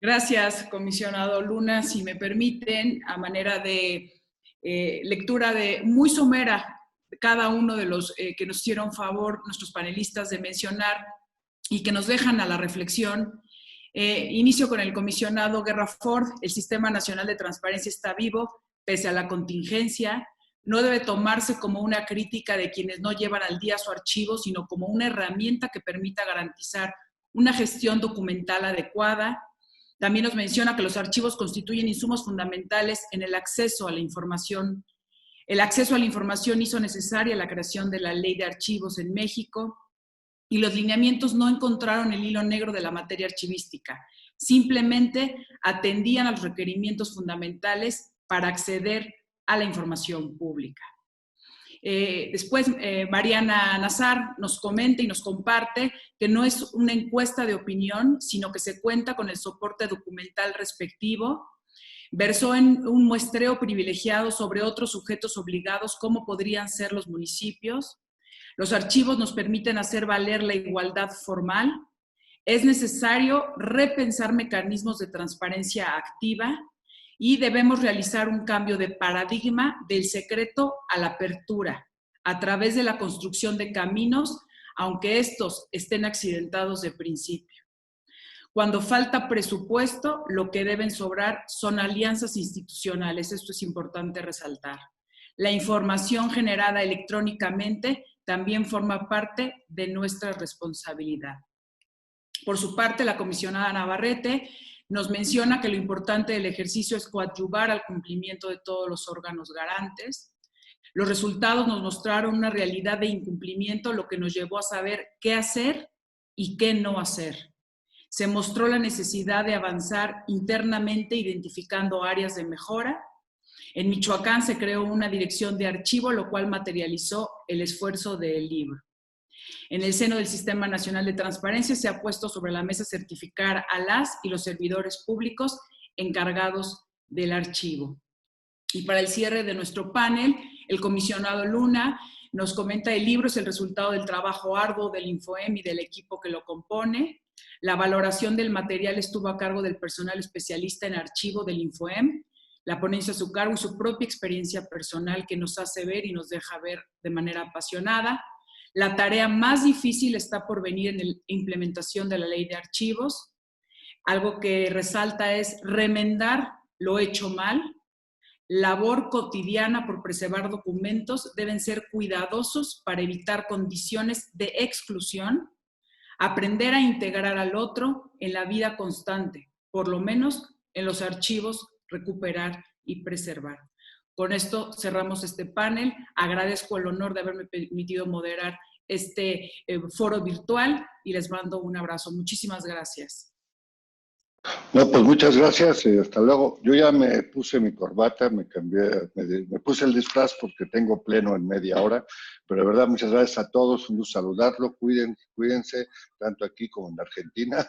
[SPEAKER 3] Gracias, comisionado Luna. Si me permiten, a manera de lectura muy somera, cada uno de los que nos hicieron favor, nuestros panelistas, de mencionar y que nos dejan a la reflexión. Inicio con el comisionado Guerra Ford. El Sistema Nacional de Transparencia está vivo, pese a la contingencia. No debe tomarse como una crítica de quienes no llevan al día su archivo, sino como una herramienta que permita garantizar una gestión documental adecuada. También nos menciona que los archivos constituyen insumos fundamentales en el acceso a la información. El acceso a la información hizo necesaria la creación de la Ley de Archivos en México y los lineamientos no encontraron el hilo negro de la materia archivística. Simplemente atendían a los requerimientos fundamentales para acceder a la información pública. Después, Mariana Nazar nos comenta y nos comparte que no es una encuesta de opinión, sino que se cuenta con el soporte documental respectivo. Versó en un muestreo privilegiado sobre otros sujetos obligados, como podrían ser los municipios. Los archivos nos permiten hacer valer la igualdad formal. Es necesario repensar mecanismos de transparencia activa y debemos realizar un cambio de paradigma del secreto a la apertura a través de la construcción de caminos, aunque estos estén accidentados de principio. Cuando falta presupuesto, lo que deben sobrar son alianzas institucionales. Esto es importante resaltar. La información generada electrónicamente también forma parte de nuestra responsabilidad. Por su parte, la comisionada Navarrete nos menciona que lo importante del ejercicio es coadyuvar al cumplimiento de todos los órganos garantes. Los resultados nos mostraron una realidad de incumplimiento, lo que nos llevó a saber qué hacer y qué no hacer. Se mostró la necesidad de avanzar internamente identificando áreas de mejora. En Michoacán se creó una dirección de archivo, lo cual materializó el esfuerzo del libro. En el seno del Sistema Nacional de Transparencia se ha puesto sobre la mesa certificar a las y los servidores públicos encargados del archivo. Y para el cierre de nuestro panel, el comisionado Luna nos comenta: el libro es el resultado del trabajo arduo del Infoem y del equipo que lo compone. La valoración del material estuvo a cargo del personal especialista en archivo del Infoem. La ponencia a su cargo y su propia experiencia personal que nos hace ver y nos deja ver de manera apasionada. La tarea más difícil está por venir en la implementación de la Ley de Archivos. Algo que resalta es remendar lo hecho mal. Labor cotidiana por preservar documentos, deben ser cuidadosos para evitar condiciones de exclusión. Aprender a integrar al otro en la vida constante, por lo menos en los archivos, recuperar y preservar. Con esto cerramos este panel. Agradezco el honor de haberme permitido moderar este foro virtual y les mando un abrazo. Muchísimas gracias.
[SPEAKER 4] No, pues muchas gracias y hasta luego. Yo ya me puse mi corbata, me cambié, me puse el disfraz porque tengo pleno en media hora, pero de verdad muchas gracias a todos, un gusto saludarlo, cuídense, tanto aquí como en Argentina,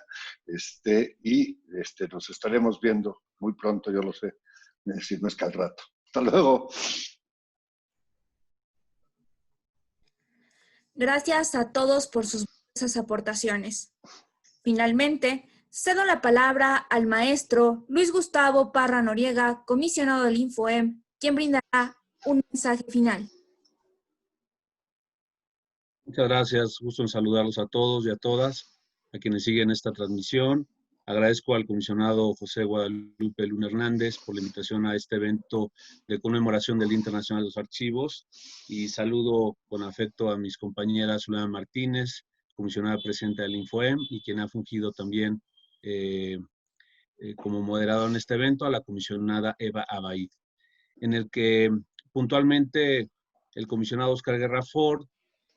[SPEAKER 4] nos estaremos viendo muy pronto, yo lo sé, si no es que al rato. Hasta luego.
[SPEAKER 1] Gracias a todos por sus aportaciones. Finalmente, cedo la palabra al maestro Luis Gustavo Parra Noriega, comisionado del INFOEM, quien brindará un mensaje final.
[SPEAKER 8] Muchas gracias, gusto en saludarlos a todos y a todas, a quienes siguen esta transmisión. Agradezco al comisionado José Guadalupe Luna Hernández por la invitación a este evento de conmemoración del Día Internacional de los Archivos y saludo con afecto a mis compañeras Zulema Martínez, comisionada presidenta del INFOEM y quien ha fungido también como moderador en este evento, a la comisionada Eva Abaid, en el que puntualmente el comisionado Oscar Guerra Ford,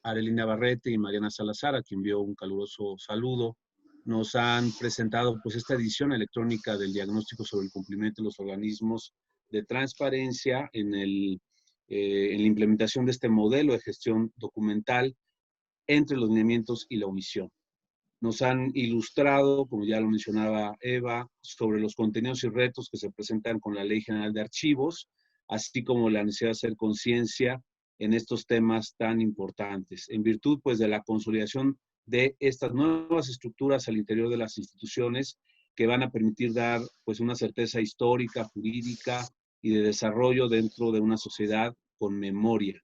[SPEAKER 8] Arelina Barrete y Mariana Salazar, a quien envió un caluroso saludo, nos han presentado pues esta edición electrónica del diagnóstico sobre el cumplimiento de los organismos de transparencia en la implementación de este modelo de gestión documental entre los lineamientos y la omisión. Nos han ilustrado, como ya lo mencionaba Eva, sobre los contenidos y retos que se presentan con la Ley General de Archivos, así como la necesidad de hacer conciencia en estos temas tan importantes, en virtud pues de la consolidación de estas nuevas estructuras al interior de las instituciones que van a permitir dar pues una certeza histórica, jurídica y de desarrollo dentro de una sociedad con memoria.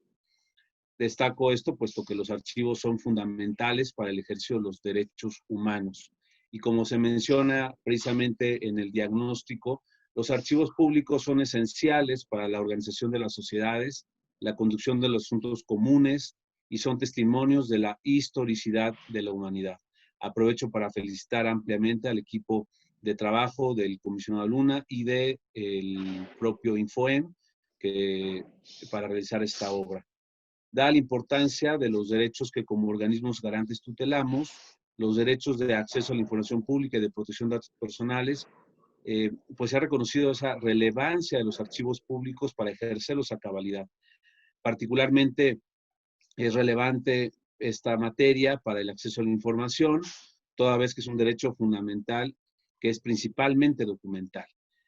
[SPEAKER 8] Destaco esto puesto que los archivos son fundamentales para el ejercicio de los derechos humanos. Y como se menciona precisamente en el diagnóstico, los archivos públicos son esenciales para la organización de las sociedades, la conducción de los asuntos comunes y son testimonios de la historicidad de la humanidad. Aprovecho para felicitar ampliamente al equipo de trabajo del comisionado Luna y del propio INFOEM para realizar esta obra. Da la importancia de los derechos que como organismos garantes tutelamos, los derechos de acceso a la información pública y de protección de datos personales, pues se ha reconocido esa relevancia de los archivos públicos para ejercerlos a cabalidad. Particularmente es relevante esta materia para el acceso a la información, toda vez que es un derecho fundamental que es principalmente documental.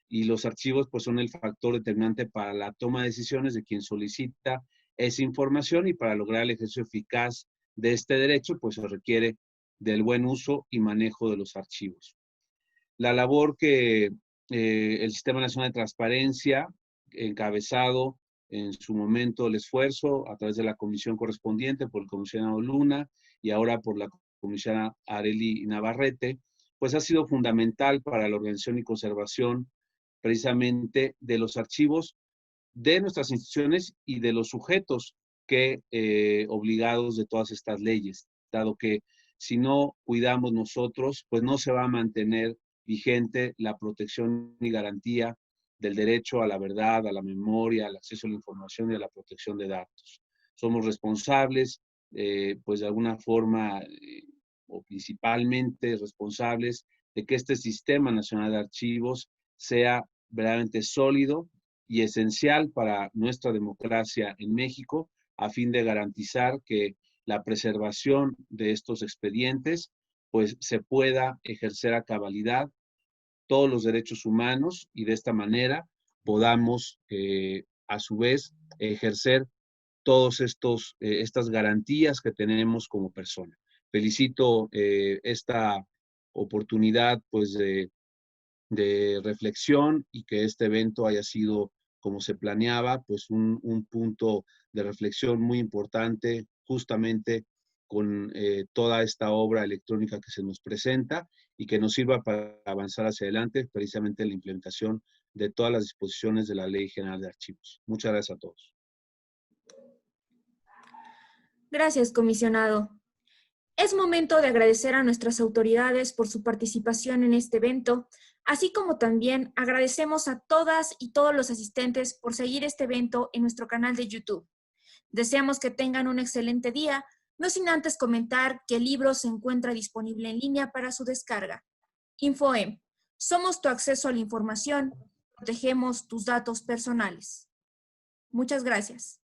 [SPEAKER 8] Y los archivos pues son el factor determinante para la toma de decisiones de quien solicita esa información y para lograr el ejercicio eficaz de este derecho pues se requiere del buen uso y manejo de los archivos. La labor que el Sistema Nacional de Transparencia, encabezado en su momento el esfuerzo a través de la comisión correspondiente por el comisionado Luna y ahora por la comisionada Arely Navarrete, pues ha sido fundamental para la organización y conservación precisamente de los archivos de nuestras instituciones y de los sujetos que obligados de todas estas leyes, dado que si no cuidamos nosotros, pues no se va a mantener vigente la protección y garantía del derecho a la verdad, a la memoria, al acceso a la información y a la protección de datos. Somos responsables, pues de alguna forma, o principalmente responsables de que este Sistema Nacional de Archivos sea verdaderamente sólido y esencial para nuestra democracia en México, a fin de garantizar que la preservación de estos expedientes pues se pueda ejercer a cabalidad todos los derechos humanos y de esta manera podamos a su vez ejercer todos estas garantías que tenemos como persona. Felicito esta oportunidad pues de reflexión y que este evento haya sido como se planeaba, pues un punto de reflexión muy importante justamente con toda esta obra electrónica que se nos presenta y que nos sirva para avanzar hacia adelante precisamente en la implementación de todas las disposiciones de la Ley General de Archivos. Muchas gracias a todos.
[SPEAKER 1] Gracias, comisionado. Es momento de agradecer a nuestras autoridades por su participación en este evento, así como también agradecemos a todas y todos los asistentes por seguir este evento en nuestro canal de YouTube. Deseamos que tengan un excelente día, no sin antes comentar que el libro se encuentra disponible en línea para su descarga. INFOEM, Somos tu acceso a la información. Protegemos tus datos personales. Muchas gracias.